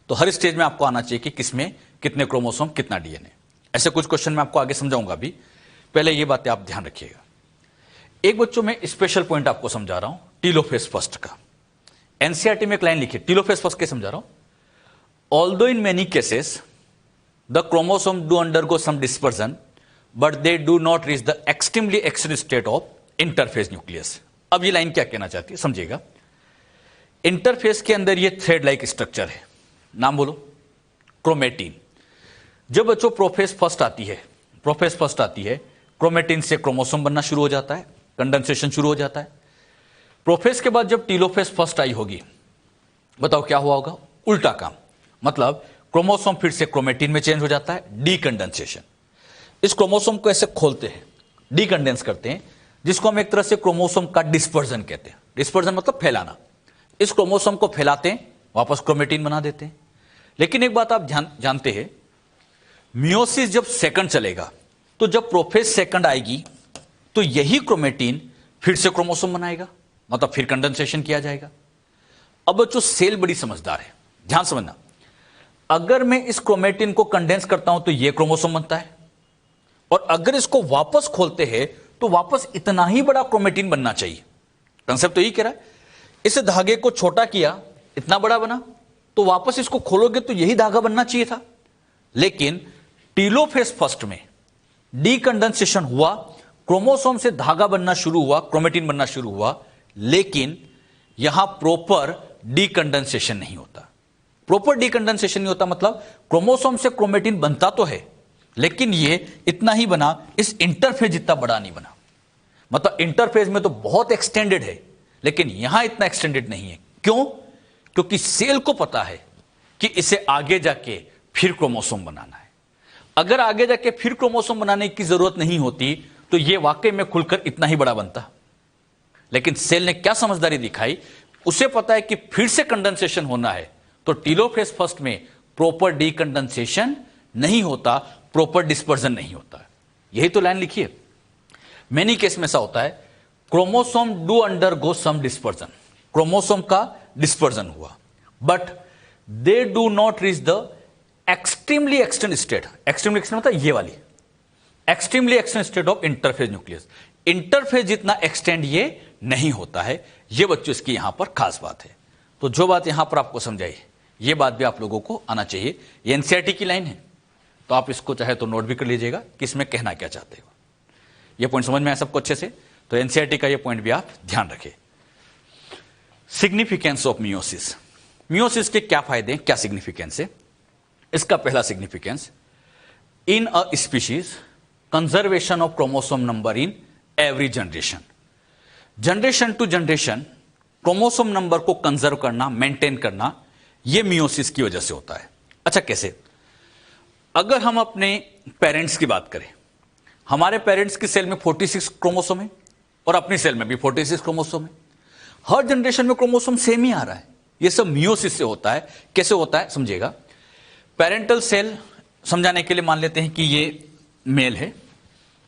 तो हर स्टेज में आपको आना चाहिए कि किसमें कितने क्रोमोसोम, कितना डीएनए। ऐसे कुछ क्वेश्चन मैं आपको आगे समझाऊंगा भी, पहले ये बातें आप ध्यान रखिएगा। एक बच्चों में स्पेशल पॉइंट आपको समझा रहा हूं टीलोफेज फर्स्ट का। एनसीईआरटी में एक लाइन लिखी, टीलोफेज फर्स्ट के समझा रहा हूं। Although in many cases the chromosome do undergo some dispersion but they do not reach the extremely extended state of interphase nucleus. अब ये लाइन क्या कहना चाहती है समझिएगा। इंटरफेस के अंदर ये थ्रेड लाइक स्ट्रक्चर है, नाम बोलो, क्रोमेटिन। जब बच्चों प्रोफेज फर्स्ट आती है, क्रोमेटिन से क्रोमोसोम बनना शुरू हो जाता है, कंडेंसेशन शुरू हो जाता है। प्रोफेज के बाद जब टीलोफेज फर्स्ट आई होगी, बताओ क्या हुआ होगा? उल्टा काम, मतलब क्रोमोसोम फिर से क्रोमेटिन में चेंज हो जाता है, डीकंडेंसेशन। इस क्रोमोसोम को ऐसे खोलते हैं, डीकंडेंस करते हैं, जिसको हम एक तरह से क्रोमोसोम का डिस्पर्जन कहते हैं। डिस्पर्जन मतलब फैलाना। इस क्रोमोसोम को फैलाते हैं, वापस क्रोमेटिन बना देते हैं। लेकिन एक बात आप जानते हैं, मियोसिस जब सेकंड चलेगा, तो जब प्रोफेज सेकंड आएगी तो यही क्रोमेटिन फिर से क्रोमोसोम बनाएगा, मतलब फिर कंडेंसेशन किया जाएगा। अब जो सेल बड़ी समझदार है, ध्यान समझना, अगर मैं इस क्रोमेटिन को कंडेंस करता हूं तो यह क्रोमोसोम बनता है, और अगर इसको वापस खोलते हैं तो वापस इतना ही बड़ा क्रोमेटिन बनना चाहिए। कंसेप्ट तो यही कह रहा है। इस धागे को छोटा किया, इतना बड़ा बना, तो वापस इसको खोलोगे तो यही धागा बनना चाहिए था। लेकिन टीलोफेज फर्स्ट में डीकंडेंसेशन हुआ, क्रोमोसोम से धागा बनना शुरू हुआ, क्रोमेटिन बनना शुरू हुआ, लेकिन यहां प्रॉपर डीकंडेंसेशन नहीं होता। प्रॉपर डीकंडेंसेशन नहीं होता मतलब क्रोमोसोम से क्रोमेटिन बनता तो है, लेकिन ये इतना ही बना, इस इंटरफेज इतना बड़ा नहीं बना। मतलब इंटरफेज में तो बहुत एक्सटेंडेड है, लेकिन यहां इतना एक्सटेंडेड नहीं है। क्यों? क्योंकि सेल को पता है कि इसे आगे जाके फिर क्रोमोसोम बनाना है। अगर आगे जाके फिर क्रोमोसोम बनाने की जरूरत नहीं होती तो यह वाकई में खुलकर इतना ही बड़ा बनता। लेकिन सेल ने क्या समझदारी दिखाई, उसे पता है कि फिर से कंडेंसेशन होना है तो टेलोफेज फर्स्ट में प्रॉपर डीकंडेंसेशन नहीं होता, प्रॉपर डिस्पर्जन नहीं होता है। यही तो लाइन लिखी है। मेनी केस में ऐसा होता है, chromosome do undergo some dispersion, chromosome का डिस्पर्जन हुआ, but they do not reach the extremely extend state. Extremely extend होता है ये वाली, extremely extend state of interphase nucleus. Interphase जितना एक्सटेंड ये नहीं होता है। ये बच्चों इसकी यहां पर खास बात है। तो जो बात यहां पर आपको समझाई, ये बात भी आप लोगों को आना चाहिए। ये एनसीईआरटी की लाइन है, तो आप इसको चाहे तो नोट भी कर लीजिएगा कि इसमें कहना क्या चाहते हो। ये पॉइंट समझ में आया सबको अच्छे से? तो एनसीईआरटी का ये पॉइंट भी आप ध्यान रखें। Significance of meiosis. मियोसिस के क्या फायदे हैं, क्या सिग्निफिकेंस है? इसका पहला significance, in a species conservation of chromosome number in every generation. Generation to generation chromosome number को कंजर्व करना, मेंटेन करना, यह मियोसिस की वजह से होता है। अच्छा, कैसे? अगर हम अपने पेरेंट्स की बात करें, हमारे पेरेंट्स की सेल में 46 क्रोमोसोम है और अपनी सेल में भी 46 क्रोमोसोम है। हर जनरेशन में क्रोमोसोम सेम ही आ रहा है। यह सब मियोसिस से होता है। कैसे होता है समझिएगा। पेरेंटल सेल समझाने के लिए मान लेते हैं कि ये मेल है,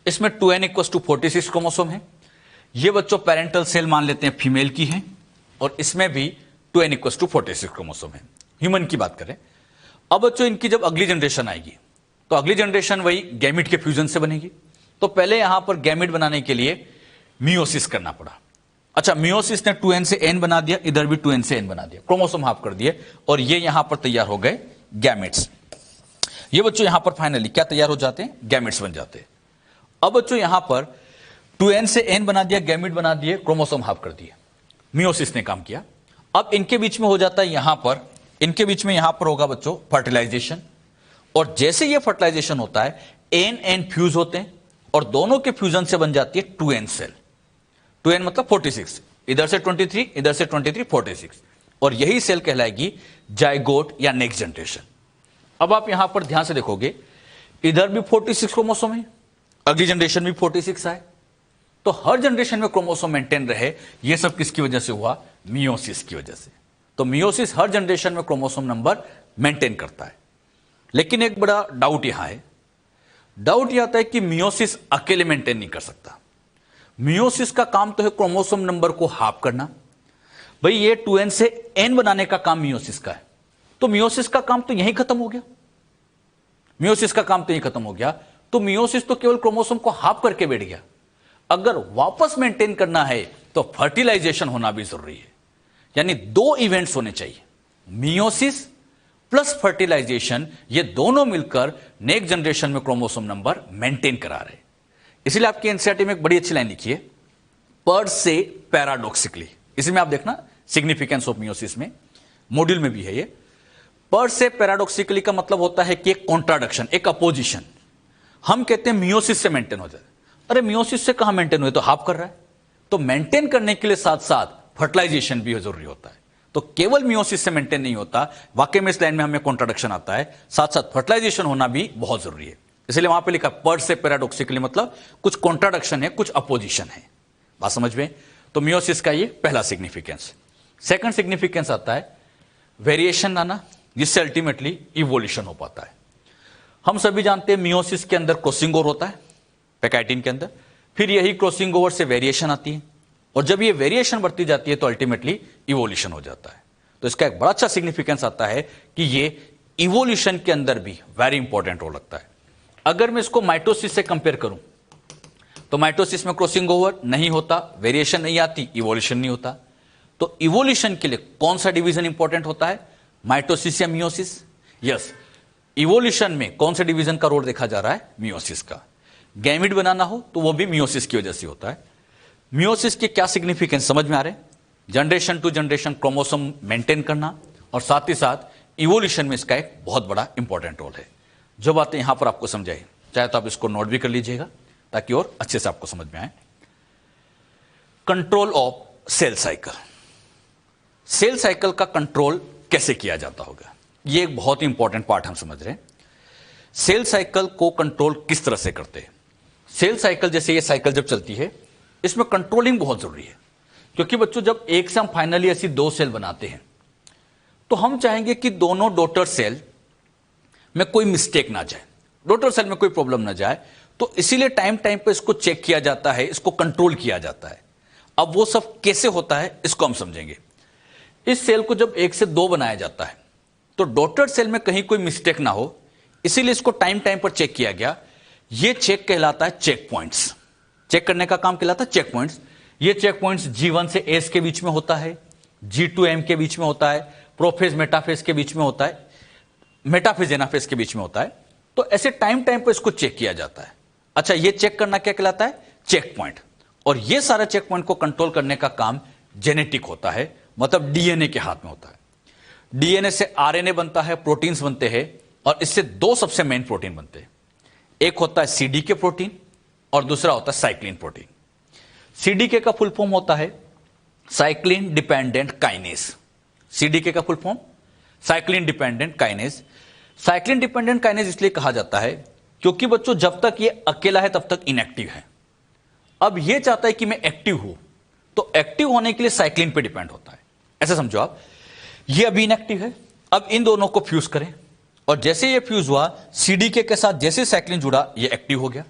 इसमें 2n = 46 क्रोमोसोम है। ये बच्चों पेरेंटल सेल मान लेते हैं फीमेल की है और इसमें भी 2n = 46 क्रोमोसोम है। ह्यूमन की बात करें, अब बच्चों इनकी जब अगली जनरेशन आएगी तो अगली जनरेशन वही गैमिट के फ्यूजन से बनेगी। तो पहले यहां पर गैमिट बनाने के लिए मियोसिस करना पड़ा। अच्छा, मियोसिस ने 2n से n बना दिया, इधर भी 2n से n बना दिया, क्रोमोसोम हाफ कर दिए और ये यहां पर तैयार हो गए गैमेट्स। ये बच्चों यहां पर फाइनली क्या तैयार हो जाते हैं? गैमेट्स बन जाते हैं। अब बच्चों यहां पर 2n से n बना दिया, गैमेट बना दिए, क्रोमोसोम हाफ कर दिए, मियोसिस ने काम किया। अब इनके बीच में हो जाता है यहां पर, इनके बीच में यहां पर होगा बच्चों फर्टिलाइजेशन, और जैसे ये फर्टिलाइजेशन होता है n फ्यूज होते हैं और दोनों के फ्यूजन से बन जाती है 2n सेल। 2n मतलब 46, इधर से 23, इधर से 23, 46, और यही सेल कहलाएगी जाइगोट या नेक्स्ट जनरेशन। अब आप यहां पर ध्यान से देखोगे, इधर भी 46 क्रोमोसोम है, अगली जनरेशन भी 46 आए, तो हर जनरेशन में क्रोमोसोम मेंटेन रहे। यह सब किसकी वजह से हुआ? मियोसिस की वजह से। तो मियोसिस हर जनरेशन में क्रोमोसोम नंबर मेंटेन करता है। लेकिन एक बड़ा डाउट यहां है, डाउट यह आता है कि मियोसिस अकेले मेंटेन नहीं कर सकता। मियोसिस का काम तो है क्रोमोसोम नंबर को हाफ करना। भाई ये 2n से n बनाने का काम मियोसिस का है, तो मियोसिस का काम तो यहीं खत्म हो गया। मियोसिस का काम तो यहीं खत्म हो गया, तो मियोसिस तो केवल क्रोमोसोम को हाफ करके बैठ गया। अगर वापस मेंटेन करना है तो फर्टिलाइजेशन होना भी जरूरी है, यानी 2 इवेंट्स होने चाहिए, मियोसिस प्लस फर्टिलाइजेशन। ये दोनों मिलकर नेक्स्ट जनरेशन में क्रोमोसोम नंबर मेंटेन करा रहे। इसलिए आपकी एनसीईआरटी में एक बड़ी अच्छी लाइन लिखी है, पर से पैराडॉक्सिकली। इसमें आप देखना सिग्निफिकेंस ऑफ मियोसिस में, मॉड्यूल में भी है ये। पर से पैराडॉक्सिकली का मतलब होता है कि एक कॉन्ट्राडिक्शन, एक अपोजिशन। हम कहते हैं मियोसिस से मेंटेन हो जाए, अरे मियोसिस से कहां मेंटेन हुए, तो हाफ कर रहा है। तो मेंटेन करने के लिए साथ साथ फर्टिलाइजेशन भी जरूरी होता है। तो केवल मियोसिस से मेंटेन नहीं होता, वाकई में इस लाइन में हमें कॉन्ट्राडिक्शन आता है, साथ साथ फर्टिलाइजेशन होना भी बहुत जरूरी है। इसलिए वहां पे लिखा पर से पैराडॉक्सिकली, मतलब कुछ कॉन्ट्राडिक्शन है, कुछ अपोजिशन है। बात समझ में? तो मियोसिस का ये पहला सिग्निफिकेंस। सेकंड सिग्निफिकेंस आता है वेरिएशन आना, जिससे अल्टीमेटली इवोल्यूशन हो पाता है। हम सभी जानते हैं मियोसिस के अंदर क्रॉसिंग ओवर होता है, पैकाइटिन के अंदर, फिर यही क्रॉसिंग ओवर से वेरिएशन आती है, और जब ये वेरिएशन बढ़ती जाती है तो अल्टीमेटली इवोल्यूशन हो जाता है। तो इसका एक बड़ा अच्छा सिग्निफिकेंस आता है कि ये इवोल्यूशन के अंदर भी वेरी इंपॉर्टेंट रोल लगता है। अगर मैं इसको माइटोसिस से कंपेयर करूं तो माइटोसिस में क्रॉसिंग ओवर नहीं होता, वेरिएशन नहीं आती, इवोल्यूशन नहीं होता। तो इवोल्यूशन के लिए कौन सा डिवीजन इंपॉर्टेंट होता है, माइटोसिस या मियोसिस? यस, इवोल्यूशन में कौन से डिवीजन का रोल देखा जा रहा है? मियोसिस का। गैमिट बनाना हो तो वो भी मियोसिस की वजह से होता है। मियोसिस के क्या सिग्निफिकेंस समझ में आ रहे हैं? Generation to generation chromosome maintain करना, और साथ ही साथ इवोल्यूशन में इसका एक बहुत बड़ा इंपॉर्टेंट रोल है। जो बातें यहां पर आपको समझाई, चाहे तो आप इसको नोट भी कर लीजिएगा ताकि और अच्छे से आपको समझ में आए। Control of cell cycle. Cell cycle का कंट्रोल कैसे किया जाता होगा, यह एक बहुत ही इंपॉर्टेंट पार्ट हम समझ रहे हैं। सेल साइकिल को कंट्रोल किस तरह से करते हैं? सेल साइकिल, जैसे ये साइकिल जब चलती है, इसमें कंट्रोलिंग बहुत जरूरी है, क्योंकि बच्चों जब एक से हम फाइनली ऐसी 2 सेल बनाते हैं तो हम चाहेंगे कि दोनों डॉटर सेल में कोई मिस्टेक ना जाए, डॉटर सेल में कोई प्रॉब्लम ना जाए, तो इसीलिए टाइम टाइम पे इसको चेक किया जाता है, इसको कंट्रोल किया जाता है। अब वो सब कैसे होता है इसको हम समझेंगे। इस सेल को जब 1 से 2 बनाया जाता है तो डॉटर सेल में कहीं कोई मिस्टेक ना हो, इसीलिए इसको टाइम टाइम पर चेक किया गया। ये चेक कहलाता है चेक पॉइंट्स। चेक करने का काम कहलाता है चेक पॉइंट्स। ये चेक पॉइंट्स G1 से S के बीच में होता है, G2M के बीच में होता है, प्रोफेज मेटाफेज के बीच में होता है, मेटाफेज एनाफेज के बीच में होता है। तो ऐसे टाइम टाइम पर इसको चेक किया जाता है। अच्छा, ये चेक करना क्या कहलाता है? Checkpoint. और ये सारा चेक पॉइंट को कंट्रोल करने का काम जेनेटिक होता है, मतलब डीएनए के हाथ में होता है। डीएनए से आरएनए बनता है, प्रोटीन्स बनते हैं, और इससे 2 सबसे मेन प्रोटीन बनते हैं। एक होता है सीडीके प्रोटीन और दूसरा होता है साइक्लिन प्रोटीन। सीडीके का फुल फॉर्म होता है साइक्लिन डिपेंडेंट काइनेज। सीडीके का full form cyclin dependent kinase. Cyclin dependent kinase इसलिए कहा जाता है क्योंकि बच्चों जब तक ये अकेला है तब तक इनएक्टिव है। अब ये चाहता है कि मैं एक्टिव हूं, तो एक्टिव होने के लिए साइक्लिन पे डिपेंड होता है। ऐसे समझो आप, ये अभी इनएक्टिव है, अब इन दोनों को फ्यूज करें, और जैसे ये फ्यूज हुआ सीडीके के साथ, जैसे साइक्लिन जुड़ा ये एक्टिव हो गया।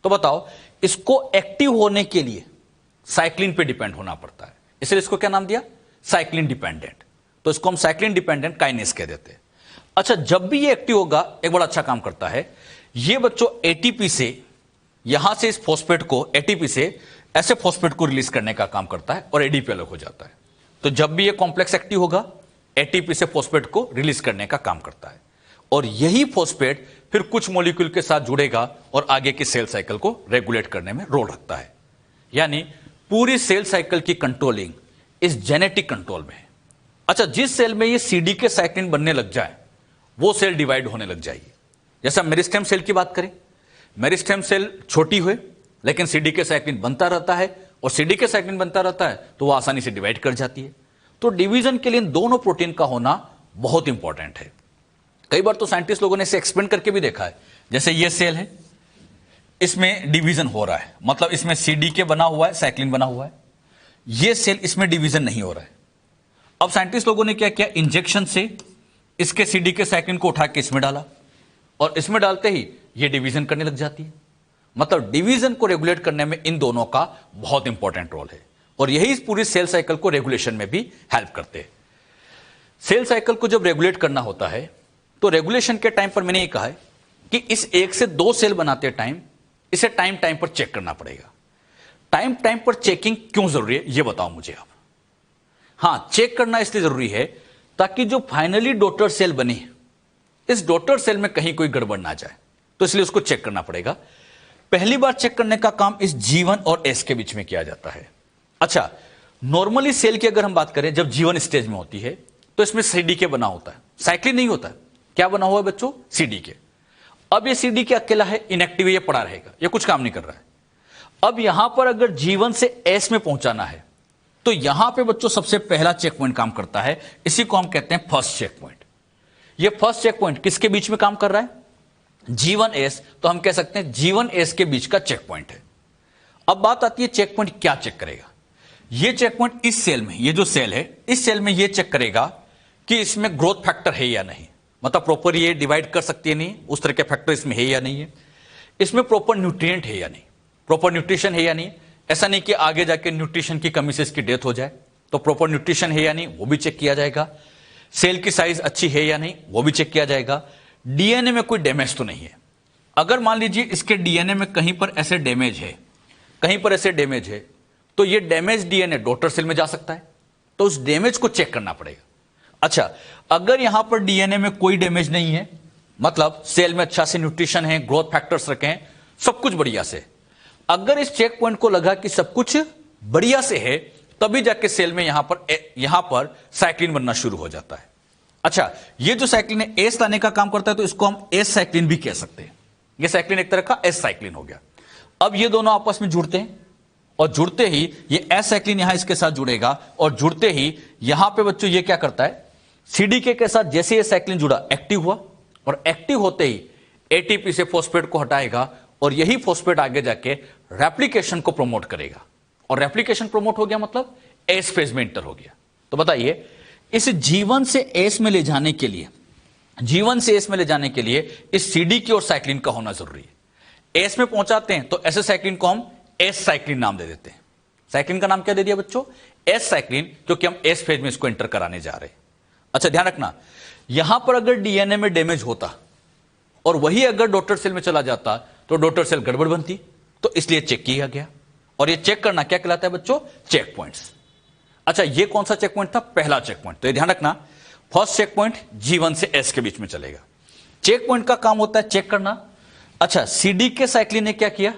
तो बताओ, इसको एक्टिव होने के लिए साइक्लिन पे डिपेंड होना पड़ता है, इसलिए इसको क्या नाम दिया? Cyclin dependent. तो इसको हम साइक्लिन डिपेंडेंट काइनेज कह देते हैं। अच्छा, जब भी ये एक्टिव होगा एक बड़ा अच्छा काम करता है, ये बच्चों एटीपी से, यहां से इस फॉस्फेट को, एटीपी से ऐसे फॉस्फेट को रिलीज करने का काम करता है और एडीपी अलग हो जाता है। तो जब भी ये कॉम्प्लेक्स एक्टिव होगा, एटीपी से फॉस्फेट को रिलीज करने का काम करता है, और यही फॉस्फेट फिर कुछ मॉलिक्यूल के साथ जुड़ेगा और आगे की सेल साइकिल को रेगुलेट करने में रोल रखता है। यानी पूरी सेल साइकिल की कंट्रोलिंग इस जेनेटिक कंट्रोल में है। अच्छा, जिस सेल में ये सीडीके साइक्लिन बनने लग जाए वो सेल डिवाइड होने लग जाएगी। जैसा मेरिस्टेम सेल की बात करें, मेरिस्टेम सेल छोटी हुए लेकिन सीडीके साइक्लिन बनता रहता है, और सीडीके साइक्लिन बनता रहता है तो वो आसानी से डिवाइड कर जाती है। तो डिवीजन के लिए इन दोनों प्रोटीन का होना बहुत इंपॉर्टेंट है। कई बार तो साइंटिस्ट लोगों ने इसे एक्सपेंड करके भी देखा है। जैसे ये सेल है, इसमें डिवीजन हो रहा है, मतलब इसमें सीडीके बना हुआ है, साइक्लिन बना हुआ है। ये सेल, इसमें डिवीजन नहीं हो रहा है। अब साइंटिस्ट लोगों ने क्या किया, इंजेक्शन से इसके सीडीके साइक्लिन को उठा के इसमें डाला, और इसमें डालते ही ये डिवीजन करने लग जाती है। मतलब डिवीजन को रेगुलेट करने में इन दोनों का बहुत इंपॉर्टेंट रोल है, और यही इस पूरी सेल साइकिल को रेगुलेशन में भी हेल्प करते हैं। सेल साइकिल को जब रेगुलेट करना होता है तो रेगुलेशन के टाइम पर मैंने ये कहा है कि इस 1 से 2 सेल बनाते टाइम इसे टाइम टाइम पर चेक करना पड़ेगा। टाइम टाइम पर चेकिंग क्यों जरूरी है ये बताओ मुझे आप। हां, चेक करना इसलिए जरूरी है ताकि जो फाइनली डॉटर सेल बनी, इस डॉटर सेल में कहीं कोई गड़बड़ ना जाए, तो इसलिए उसको चेक करना पड़ेगा। पहली बार चेक करने का काम इस G1 और S के बीच में किया जाता है। अच्छा, नॉर्मली सेल की अगर हम बात करें, जब G1 स्टेज में होती है तो इसमें सीडीके बना होता है, साइक्लिन नहीं होता है। क्या बना हुआ है बच्चों? सीडीके। अब ये सीडीके अकेला है, इनएक्टिव है, ये पड़ा रहेगा, ये कुछ काम नहीं कर रहा है। अब यहां पर अगर G1 से S में पहुंचाना है तो यहां पे बच्चों सबसे पहला चेक पॉइंट काम करता है, इसी को हम कहते हैं फर्स्ट चेक पॉइंट। ये फर्स्ट चेक पॉइंट किसके बीच में काम कर रहा है? G1S। तो हम कह सकते हैं G1S के बीच का चेक पॉइंट है। अब बात आती है चेक पॉइंट क्या चेक करेगा। ये चेक पॉइंट इस सेल में, ये जो सेल है, इस सेल में ये चेक करेगा कि इसमें ग्रोथ फैक्टर है या नहीं, मतलब प्रॉपर ये डिवाइड कर सकती है नहीं, उस तरह के फैक्टर इसमें है या नहीं है, इसमें प्रॉपर न्यूट्रिएंट है या नहीं, प्रॉपर न्यूट्रिशन है या नहीं। ऐसा नहीं कि आगे जाके न्यूट्रिशन की कमी से इसकी डेथ हो जाए, तो प्रॉपर न्यूट्रिशन है या नहीं वो भी चेक किया जाएगा। सेल की साइज अच्छी है या नहीं वो भी चेक किया जाएगा। डीएनए में कोई डैमेज तो नहीं है। अगर मान लीजिए इसके डीएनए में कहीं पर ऐसे डैमेज है, कहीं पर ऐसे डैमेज है, तो ये डैमेज डीएनए डॉटर सेल में जा सकता है, तो उस डैमेज को चेक करना पड़ेगा। अच्छा, अगर यहां पर डीएनए में कोई डैमेज नहीं है, मतलब सेल में अच्छा से न्यूट्रिशन है, ग्रोथ फैक्टर्स रखे हैं, सब कुछ बढ़िया से, अगर इस चेक पॉइंट को लगा कि सब कुछ बढ़िया से है, तभी जाके सेल में यहां पर साइक्लिन बनना शुरू हो जाता है। अच्छा, ये जो साइक्लिन है एस लाने का काम करता है, तो इसको हम एस साइक्लिन भी कह सकते हैं। ये साइक्लिन एक तरह का एस साइक्लिन हो गया। अब ये दोनों आपस में जुड़ते हैं, और जुड़ते ही ये एस साइक्लिन यहां इसके साथ जुड़ेगा, और जुड़ते ही यहां पे बच्चों ये क्या करता है, सीडीके के साथ जैसे ये साइक्लिन जुड़ा, एक्टिव हुआ, और एक्टिव होते ही एटीपी से फॉस्फेट को हटाएगा, और यही फॉस्फेट आगे जाके रेप्लिकेशन को प्रमोट करेगा, और रेप्लिकेशन प्रमोट हो गया मतलब एस फेज में इंटर हो गया। तो बताइए, इस जीवन से एस में ले जाने के लिए, जीवन से एस में ले जाने के लिए इस सीडी की और साइक्लिन का होना जरूरी है। एस में पहुंचाते हैं तो ऐसे साइक्लिन को हम एस साइक्लिन नाम दे देते हैं। साइक्लिन का नाम क्या दे दिया बच्चों? एस साइक्लिन, क्योंकि हम एस फेज में इसको एंटर कराने जा रहे हैं। अच्छा ध्यान रखना, यहां पर अगर डीएनए में डैमेज होता और वही अगर डॉटर सेल में चला जाता तो डॉटर सेल गड़बड़ बनती, तो इसलिए चेक किया गया। और ये चेक करना क्या कहलाता है बच्चों? Checkpoints. अच्छा ये कौन सा चेक पॉइंट था? पहला चेक पॉइंट। तो ये ध्यान रखना, फर्स्ट चेक पॉइंट जीवन से एस के बीच में चलेगा। चेक पॉइंट का काम होता है चेक करना। अच्छा सीडी के साइक्लिन ने क्या किया?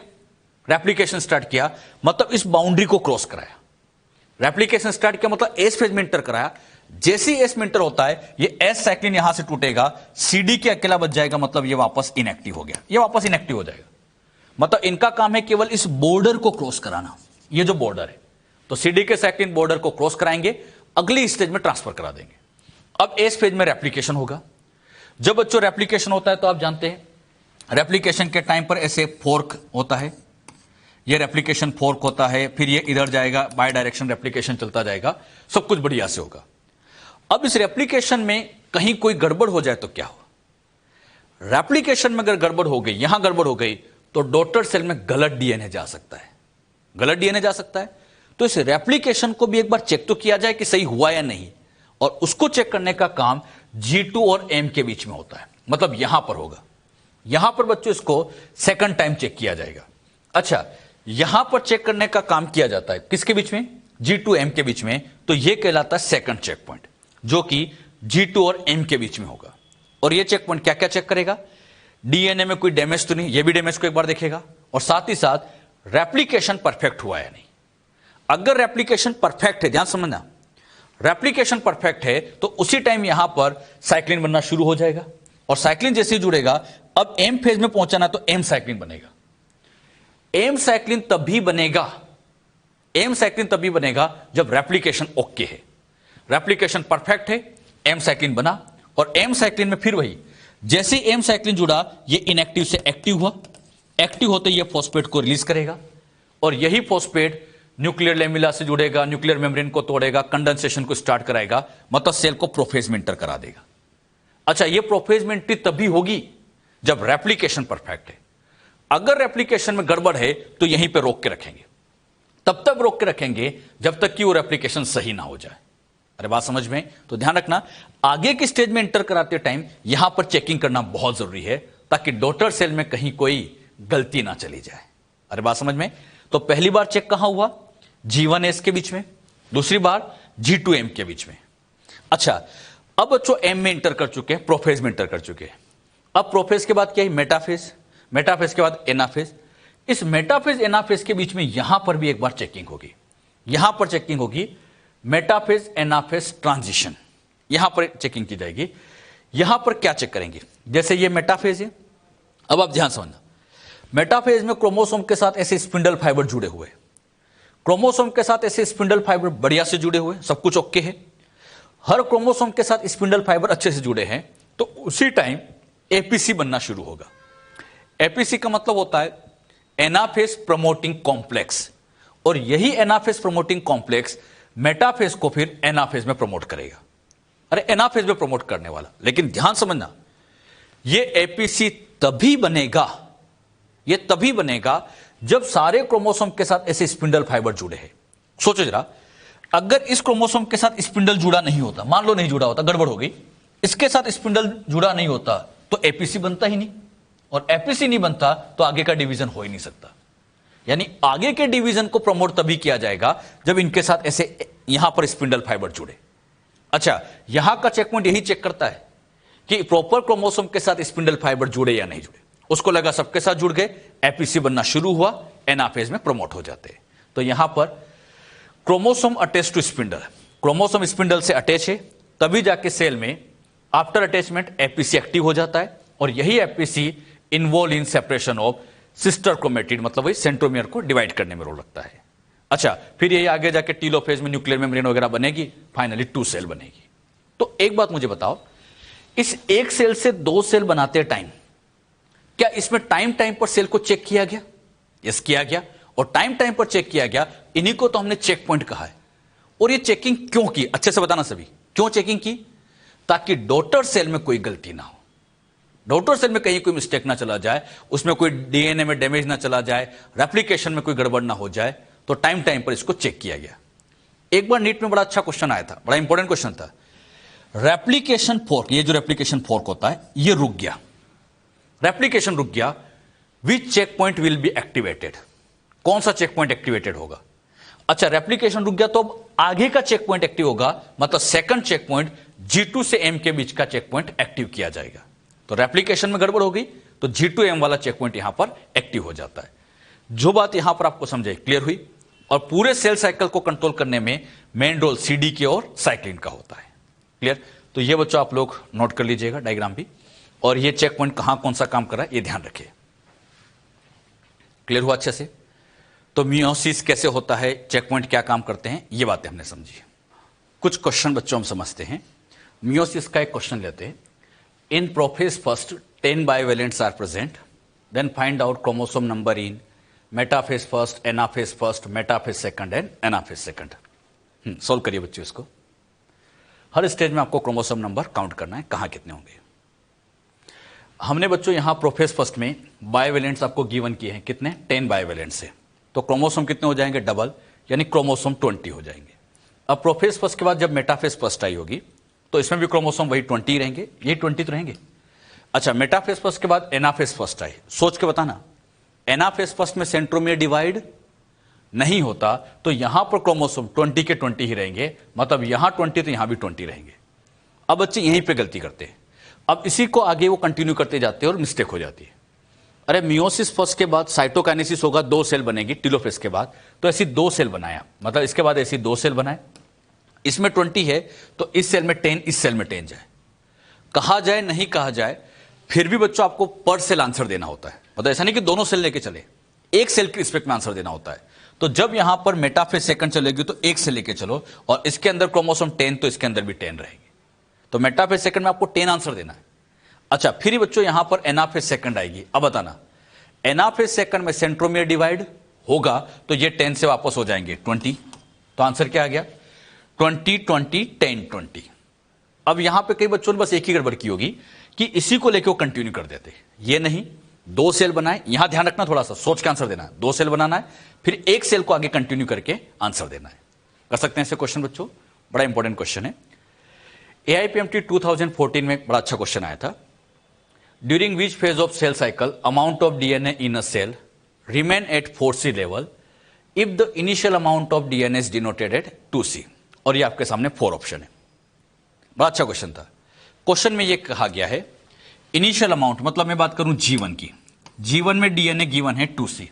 रेप्लिकेशन स्टार्ट किया, मतलब इस बाउंड्री को क्रॉस कराया। रेप्लिकेशन स्टार्ट किया मतलब एस फेज में एंटर कराया। जैसे ही एस में एंटर होता है ये एस साइक्लिन यहां से टूटेगा, सीडी के अकेला बच जाएगा, मतलब ये वापस इनएक्टिव हो गया, ये वापस इनएक्टिव हो जाएगा। मतलब इनका काम है केवल इस बॉर्डर को क्रॉस कराना, ये जो बॉर्डर है। तो सीडी के साइक्लिन बॉर्डर को क्रॉस कराएंगे, अगली स्टेज में ट्रांसफर करा देंगे। अब एस फेज में रेप्लिकेशन होगा। जब बच्चों रेप्लिकेशन होता है तो आप जानते हैं रेप्लिकेशन के टाइम पर ऐसे फोर्क होता है, ये रेप्लिकेशन फोर्क होता है, फिर ये इधर जाएगा, बाय डायरेक्शन रेप्लिकेशन चलता जाएगा, सब कुछ बढ़िया से होगा। अब इस रेप्लिकेशन में कहीं कोई गड़बड़ हो जाए तो क्या हो? रेप्लिकेशन में अगर गड़बड़ हो गई, यहां गड़बड़ हो गई, तो डॉटर सेल में गलत डीएनए जा सकता है, गलत डीएनए जा सकता है। तो इस रेप्लिकेशन को भी एक बार चेक तो किया जाए कि सही हुआ या नहीं, और उसको चेक करने का काम G2 और M के बीच में होता है, मतलब यहां पर होगा। यहां पर बच्चों इसको सेकंड टाइम चेक किया जाएगा। अच्छा यहां पर चेक करने का काम किया जाता है किसके बीच में? G2 M के बीच में। तो यह कहलाता है सेकंड चेक पॉइंट, जो कि G2 और M के बीच में होगा। और यह चेक पॉइंट क्या क्या चेक करेगा? डीएनए में कोई डैमेज तो नहीं, यह भी डैमेज को एक बार देखेगा, और साथ ही साथ रेप्लिकेशन परफेक्ट हुआ या नहीं। अगर रेप्लिकेशन परफेक्ट है, ध्यान समझना, रेप्लिकेशन परफेक्ट है तो उसी टाइम यहां पर साइक्लिन बनना शुरू हो जाएगा, और साइक्लिन जैसे ही जुड़ेगा, अब एम फेज में पहुंचाना तो एम साइक्लिन बनेगा। एम साइक्लिन तभी बनेगा, एम साइक्लिन तभी बनेगा जब रेप्लिकेशन ओके है, रेप्लिकेशन परफेक्ट है, एम साइक्लिन बना। और एम साइक्लिन में फिर वही, जैसे एम साइक्लिन जुड़ा ये इनएक्टिव से एक्टिव हुआ, एक्टिव होते ये फॉस्फेट को रिलीज करेगा, और यही फॉस्फेट न्यूक्लियर लेमिला से जुड़ेगा, न्यूक्लियर मेम्ब्रेन को तोड़ेगा, कंडेंसेशन को स्टार्ट कराएगा, मतलब सेल को प्रोफेज में एंटर करा देगा। अच्छा ये प्रोफेज में एंट्री तभी होगी जब रेप्लिकेशन परफेक्ट है। अगर रेप्लिकेशन में गड़बड़ है तो यहीं पे रोक के रखेंगे, तब तक रोक के रखेंगे जब तक कि वो रेप्लिकेशन सही ना हो जाए। अरे बात समझ में? तो ध्यान रखना, आगे की स्टेज में एंटर कराते टाइम यहां पर चेकिंग करना बहुत जरूरी है, ताकि डॉटर सेल में कहीं कोई गलती ना चली जाए। अरे बात समझ में? तो पहली बार चेक कहां हुआ? G1S के बीच में, दूसरी बार G2M के बीच में। अच्छा अब बच्चों एम में इंटर कर चुके हैं, प्रोफेज में इंटर कर चुके हैं। अब प्रोफेज के बाद क्या है? मेटाफेज, मेटाफेज के बाद एनाफेज। इस मेटाफेज एनाफेज के बीच में यहां पर भी एक बार चेकिंग होगी, यहां पर चेकिंग होगी, मेटाफेज एनाफेज ट्रांजिशन, यहां पर चेकिंग की जाएगी। यहां पर क्या चेक करेंगे? जैसे ये मेटाफेज है, अब आप ध्यान समझना, मेटाफेज में क्रोमोसोम के साथ ऐसे स्पिंडल फाइबर जुड़े हुए, क्रोमोसोम के साथ ऐसे स्पिंडल फाइबर बढ़िया से जुड़े हुए, सब कुछ ओके है, हर क्रोमोसोम के साथ स्पिंडल फाइबर अच्छे से जुड़े हैं, तो उसी टाइम एपीसी बनना शुरू होगा। एपीसी का मतलब होता है एनाफेज प्रमोटिंग कॉम्प्लेक्स, और यही एनाफेज प्रमोटिंग कॉम्प्लेक्स मेटाफेज को फिर एनाफेज में प्रमोट करेगा। अरे एनाफेज में प्रमोट करने वाला, लेकिन ध्यान समझना, ये एपीसी तभी बनेगा, ये तभी बनेगा जब सारे क्रोमोसोम के साथ ऐसे स्पिंडल फाइबर जुड़े हैं। सोचो जरा, अगर इस क्रोमोसोम के साथ स्पिंडल जुड़ा नहीं होता, मान लो नहीं जुड़ा होता, गड़बड़ हो गई, इसके साथ स्पिंडल जुड़ा नहीं होता तो एपीसी बनता ही नहीं, और एपीसी नहीं बनता तो आगे का डिवीजन हो ही नहीं सकता। यानी आगे के डिवीजन को प्रमोट तभी किया जाएगा जब इनके साथ ऐसे यहां पर स्पिंडल फाइबर जुड़े। अच्छा यहां का चेक पॉइंट यही चेक करता है कि प्रॉपर क्रोमोसोम के साथ स्पिंडल फाइबर जुड़े या नहीं जुड़े। उसको लगा सबके साथ जुड़ गए, एपीसी बनना शुरू हुआ, एनाफेज में प्रमोट हो जाते हैं। तो यहां पर chromosome attach to spindle, chromosome spindle से अटैच है, तभी जाके सेल में आफ्टर अटैचमेंट एपीसी एक्टिव हो जाता है, और यही APC involve in separation of sister chromatid, मतलब वही सेंट्रोमियर को डिवाइड करने में रोल रखता है। अच्छा फिर यही आगे जाके टीलोफेज में न्यूक्लियर मेम्ब्रेन वगैरह बनेगी, फाइनली 2 सेल बनेगी। तो एक बात मुझे बताओ, इस एक सेल से 2 सेल बनाते टाइम क्या इसमें टाइम टाइम पर सेल को चेक किया गया? यस किया गया, और टाइम टाइम पर चेक किया गया, इन्हीं को तो हमने चेक पॉइंट कहा है। और ये चेकिंग क्यों की? अच्छे से बताना सभी, क्यों चेकिंग की? ताकि डॉटर सेल में कोई गलती ना हो, डॉटर सेल में कहीं कोई मिस्टेक ना चला जाए, उसमें कोई डीएनए में डैमेज ना चला जाए, रेप्लिकेशन में कोई गड़बड़ ना हो जाए। तो टाइम टाइम पर इसको चेक किया गया। एक बार नीट में बड़ा अच्छा क्वेश्चन आया था, बड़ा इंपॉर्टेंट क्वेश्चन था। रेप्लिकेशन फोर्क, ये जो रेप्लिकेशन फोर्क होता है ये रुक गया, रेप्लिकेशन रुक गया, which check point will be activated? कौन सा चेक पॉइंट एक्टिवेटेड होगा? अच्छा, रेप्लिकेशन रुक गया तो अब आगे का चेक पॉइंट एक्टिव होगा, मतलब सेकंड चेक पॉइंट G2 से M के बीच का चेक पॉइंट एक्टिव किया जाएगा। तो रेप्लिकेशन में गड़बड़ हो गई तो G2 M वाला चेक पॉइंट यहां पर एक्टिव हो जाता है। जो बात यहां पर आपको समझे क्लियर हुई? और पूरे सेल साइकिल को कंट्रोल करने में मेन रोल CDK और साइक्लिन का होता है। क्लियर? तो ये बच्चों आप लोग नोट कर लीजिएगा डायग्राम भी, और ये चेक पॉइंट कहां कौन सा काम कर रहा है ये ध्यान रखिए। क्लियर हुआ अच्छे से? तो मियोसिस कैसे होता है, चेक पॉइंट क्या काम करते हैं, ये बातें हमने समझी। कुछ क्वेश्चन बच्चों हम समझते हैं। मियोसिस का एक क्वेश्चन लेते हैं। In prophase first 10 bivalents are present, then find out chromosome number in metaphase first, anaphase first, metaphase second and anaphase second. Solve करिए बच्चों इसको। हर स्टेज में आपको क्रोमोसोम नंबर काउंट करना है, कहां कितने होंगे। हमने बच्चों यहां प्रोफेज फर्स्ट में बाइवेलेंट्स आपको गिवन किए हैं, कितने? 10 बाइवेलेंट्स से। तो क्रोमोसोम कितने हो जाएंगे? डबल, यानी क्रोमोसोम 20 हो जाएंगे। अब प्रोफेज फर्स्ट के बाद जब मेटाफेज फर्स्ट आई होगी तो इसमें भी क्रोमोसोम वही 20 रहेंगे, ये 20 तो रहेंगे। अच्छा, मेटाफेज फर्स्ट के बाद एनाफेज फर्स्ट आई, सोच के बताना। एनाफेज फर्स्ट में सेंट्रोमियर डिवाइड नहीं होता तो यहां पर क्रोमोसोम 20 के 20 ही रहेंगे, मतलब यहां 20 तो यहां भी 20 रहेंगे। अब बच्चे यहीं पे गलती करते हैं। अब इसी को आगे वो कंटिन्यू करते जाते हैं और मिस्टेक हो जाती है। अरे मियोसिस फर्स्ट के बाद साइटोकाइनेसिस होगा, 2 सेल बनेगी टेलोफेज के बाद, तो ऐसी 2 सेल बनाया, मतलब इसके बाद ऐसी 2 सेल बनाए। इसमें 20 है तो इस सेल में 10, इस सेल में 10 जाए, कहा जाए नहीं कहा जाए, फिर भी बच्चों आपको पर सेल आंसर देना होता है। मतलब ऐसा नहीं कि दोनों सेल लेके चले, एक सेल के रिस्पेक्ट में आंसर देना होता है। तो जब यहां पर मेटाफेज सेकंड चलेगी तो एक सेल लेके चलो, और इसके अंदर क्रोमोसोम 10 तो इसके अंदर भी 10 रहेगी, तो मेटाफेज सेकंड में आपको 10 आंसर देना है। अच्छा, फिर बच्चों यहां पर एनाफेज सेकंड आएगी। अब बताना, एनाफेज सेकंड में सेंट्रोमियर डिवाइड होगा तो ये 10 से वापस हो जाएंगे 20, तो आंसर क्या आ गया? 20 20 10 20। अब यहां पे कई बच्चों ने बस एक ही गड़बड़ की होगी कि इसी को लेकर वो कंटिन्यू कर देते, ये नहीं, 2 सेल बनाए। यहां ध्यान रखना, थोड़ा सा सोच के आंसर देना है। 2 सेल बनाना है, फिर एक सेल को आगे कंटिन्यू करके आंसर देना है। कर सकते हैं ऐसे क्वेश्चन बच्चों, बड़ा इंपॉर्टेंट क्वेश्चन है। AIPMT 2014 में बड़ा अच्छा क्वेश्चन आया था। During which phase of cell cycle amount of DNA in a cell remain at 4C level if the initial amount of DNA is denoted at 2C। और ये आपके सामने 4 ऑप्शन है। बड़ा अच्छा क्वेश्चन था। क्वेश्चन में ये कहा गया है इनिशियल अमाउंट, मतलब मैं बात करूं G1 की, G1 में DNA गिवन है 2C,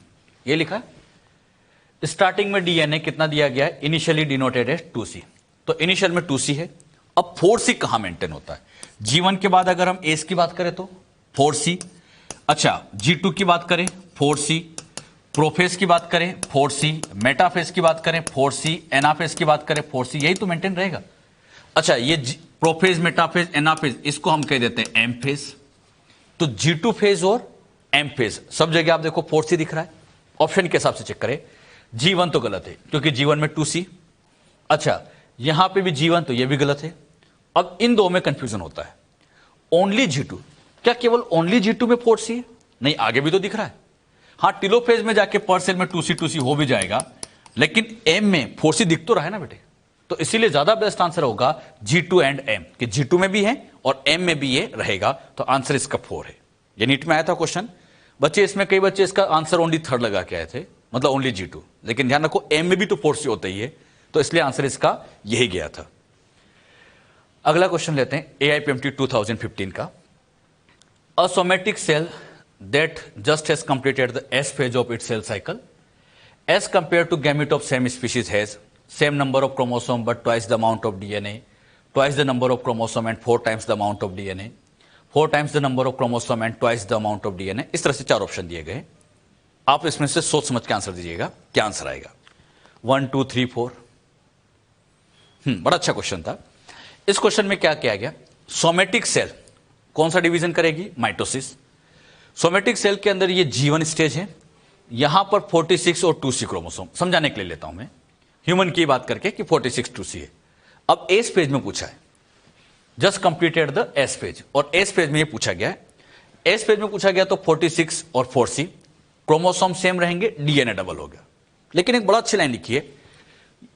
ये लिखा है। स्टार्टिंग में DNA कितना दिया गया है? इनिशियली डिनोटेड है 2C, तो इनिशियल में 2C है। अब 4C कहां मेंटेन होता है? G1 के बाद अगर हम एस की बात करें तो 4C, अच्छा G2 की बात करें 4C, प्रोफेज की बात करें 4C, मेटाफेज की बात करें 4C, एनाफेज की बात करें 4C, यही तो मेंटेन रहेगा। अच्छा, ये प्रोफेज, मेटाफेज, एनाफेज, इसको हम कह देते हैं एम फेज। तो G2 फेज और एम फेज सब जगह आप देखो 4C दिख रहा है। ऑप्शन के हिसाब से चेक करें। G1 तो गलत है क्योंकि G1 में 2C। अच्छा, यहां पे भी G1 तो ये भी गलत है। अब इन दो में कंफ्यूजन होता है। ओनली G2, क्या केवल ओनली G2 में 4C है? नहीं, आगे भी तो दिख रहा है। हाँ, टेलोफेज में जाके पर सेल में 2C हो भी जाएगा, लेकिन एम में 4C दिख तो रहा है ना बेटे। तो इसीलिए ज्यादा बेस्ट आंसर होगा G2 एंड M, कि G2 में भी है और M में भी ये रहेगा। तो आंसर इसका 4 है। ये नीट में आया था क्वेश्चन बच्चे, इसमें कई बच्चे इसका आंसर ओनली 3rd लगा के आए थे, मतलब ओनली G2, लेकिन ध्यान रखो M में भी तो 4C होता ही है, तो इसलिए आंसर इसका यही गया था। अगला क्वेश्चन लेते हैं AIPMT 2015 का। A somatic cell that just has completed the S phase of its cell cycle as compared to gamete of same species has same number of chromosome but twice the amount of DNA, twice the number of chromosome and 4 times the amount of DNA, 4 times the number of chromosome and twice the amount of DNA। इस तरह से 4 option दिए गए। आप इसमें से सोच समझ के आंसर दीजिएगा, क्या आंसर आएगा। 1 2 3 4। बड़ा अच्छा क्वेश्चन था। इस क्वेश्चन में क्या किया गया? सोमेटिक सेल कौन सा डिवीजन करेगी? माइटोसिस। सोमेटिक सेल के अंदर ये G1 स्टेज है, यहां पर 46 और 2C क्रोमोसोम, समझाने के लिए लेता हूं मैं ह्यूमन की बात करके कि 46 2C है। अब एस फेज में पूछा है, just completed the S page, और एस पेज में ये पूछा गया है, एस पेज में पूछा गया तो 46 और 4C क्रोमोसोम सेम रहेंगे, डीएनए डबल हो गया। लेकिन एक बड़ा अच्छी लाइन लिखी है,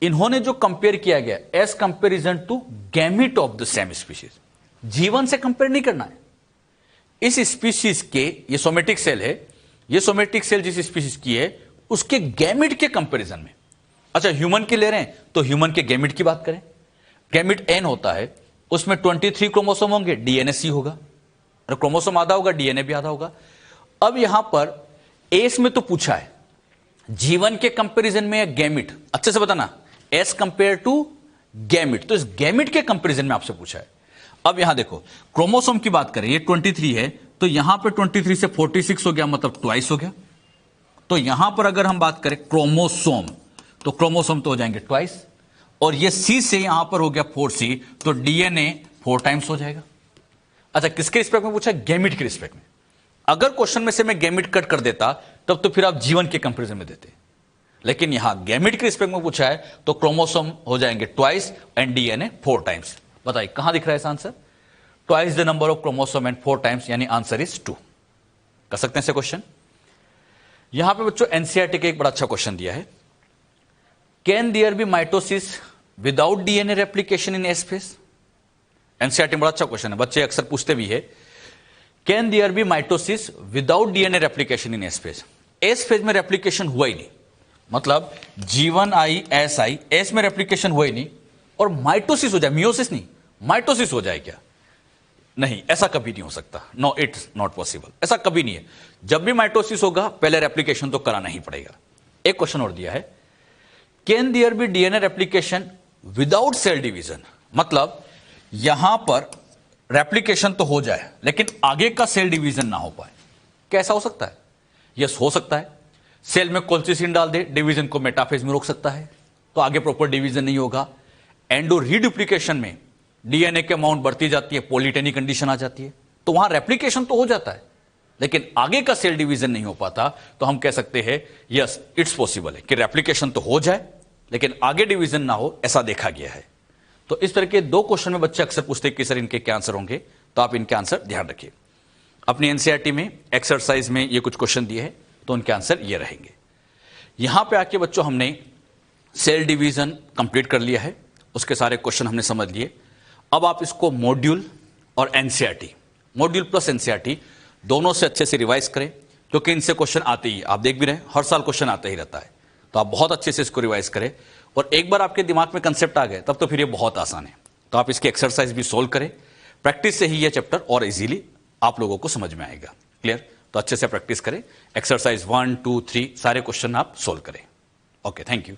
इन्होंने जो कंपेयर किया गया as comparison to gamete of the same species, जीवन से कंपेयर नहीं करना है। इस स्पीशीज के, ये सोमेटिक सेल है, ये सोमेटिक सेल जिस स्पीशीज की है उसके गैमिट के कंपेरिजन में। अच्छा, ह्यूमन की ले रहे हैं तो ह्यूमन के गैमिट की बात करें, गैमिट N होता है, उसमें 23 क्रोमोसोम होंगे, डीएनए C होगा, और क्रोमोसोम आधा होगा, डीएनए भी आधा होगा। अब यहां पर एस में तो पूछा है जीवन के कंपैरिजन में गैमिट, अच्छे से बताना, एस कंपेयर टू गैमिट, तो इस गैमिट के कंपैरिजन में आपसे पूछा है। अब यहां देखो क्रोमोसोम की बात करें, ये 23 है, तो यहां पे 23 से 46 हो गया, मतलब ट्वाइस हो गया। तो यहां पर अगर हम बात करें क्रोमोसोम, तो क्रोमोसोम तो हो जाएंगे ट्वाइस, और ये C से यहां पर हो गया 4C, तो डीएनए 4 टाइम्स हो जाएगा। अच्छा, किसके रिस्पेक्ट में पूछा है? गैमिट के रिस्पेक्ट में। अगर क्वेश्चन में से मैं गैमिट कट कर देता तब तो फिर आप जीवन के कंपैरिजन में देते, लेकिन यहां गैमिट के रिस्पेक्ट में पूछा है तो क्रोमोसोम हो जाएंगे ट्वाइस एंड डीएनए 4 टाइम्स। बताइए कहां दिख रहा है answer? Twice the number of chromosome and 4 times, यानी आंसर इज 2। कर सकते हैं ऐसे क्वेश्चन। यहां पे बच्चों एनसीईआरटी का एक बड़ा अच्छा क्वेश्चन दिया है, can there be mitosis without DNA replication in S phase? NCERT में बड़ा अच्छा क्वेश्चन है, बच्चे अक्सर पूछते भी है, can there be mitosis without DNA replication in S phase? S phase में रेप्लिकेशन हुआ ही नहीं, मतलब G1 आई, एस आई, एस में रेप्लिकेशन हुआ ही नहीं, और माइटोसिस हो जाए, मियोसिस नहीं, माइटोसिस हो जाए क्या? नहीं, ऐसा कभी नहीं हो सकता, नो इट्स नॉट पॉसिबल, ऐसा कभी नहीं है। जब भी माइटोसिस होगा पहले रेप्लिकेशन तो कराना ही पड़ेगा। एक क्वेश्चन और दिया है, can there be DNA replication without cell division? मतलब यहां पर रेप्लिकेशन तो हो जाए लेकिन आगे का सेल डिवीजन ना हो पाए, कैसा हो सकता है? यस, हो सकता है। सेल में कोल्चिसिन डाल दे, डिवीजन को मेटाफेज में रोक सकता है, तो आगे प्रॉपर डिवीजन नहीं होगा। एंडो रीडुप्लीकेशन में डीएनए के अमाउंट बढ़ती जाती है, पॉलीटेनी कंडीशन आ जाती है, तो वहां रेप्लिकेशन तो हो जाता है लेकिन आगे का सेल डिवीजन नहीं हो पाता, तो हम कह सकते हैं यस इट्स पॉसिबल है कि रेप्लिकेशन तो हो जाए लेकिन आगे डिवीजन ना हो, ऐसा देखा गया है। तो इस तरह के 2 क्वेश्चन में बच्चे अक्सर पूछते हैं कि सर इनके क्या आंसर होंगे, तो आप इनके आंसर ध्यान रखिए। अपनी एनसीईआरटी में एक्सरसाइज में ये कुछ क्वेश्चन दिए हैं तो उनके आंसर ये रहेंगे। यहां पे आके बच्चों हमने सेल डिवीजन कंप्लीट कर लिया है, उसके सारे क्वेश्चन हमने समझ लिए। अब आप इसको मॉड्यूल और एनसीईआरटी, मॉड्यूल प्लस एनसीईआरटी दोनों से अच्छे से रिवाइज करें, क्योंकि इनसे क्वेश्चन आते ही, आप देख भी रहे हैं हर साल क्वेश्चन आता ही रहता है, तो आप बहुत अच्छे से इसको रिवाइज करें। और एक बार आपके दिमाग में कंसेप्ट आ गए तब तो फिर ये बहुत आसान है, तो आप इसकी एक्सरसाइज भी सोल्व करें। प्रैक्टिस से ही ये चैप्टर और इजीली आप लोगों को समझ में आएगा। क्लियर? तो अच्छे से प्रैक्टिस करें, एक्सरसाइज 1, 2, 3 सारे क्वेश्चन आप सोल्व करें। Okay, thank you.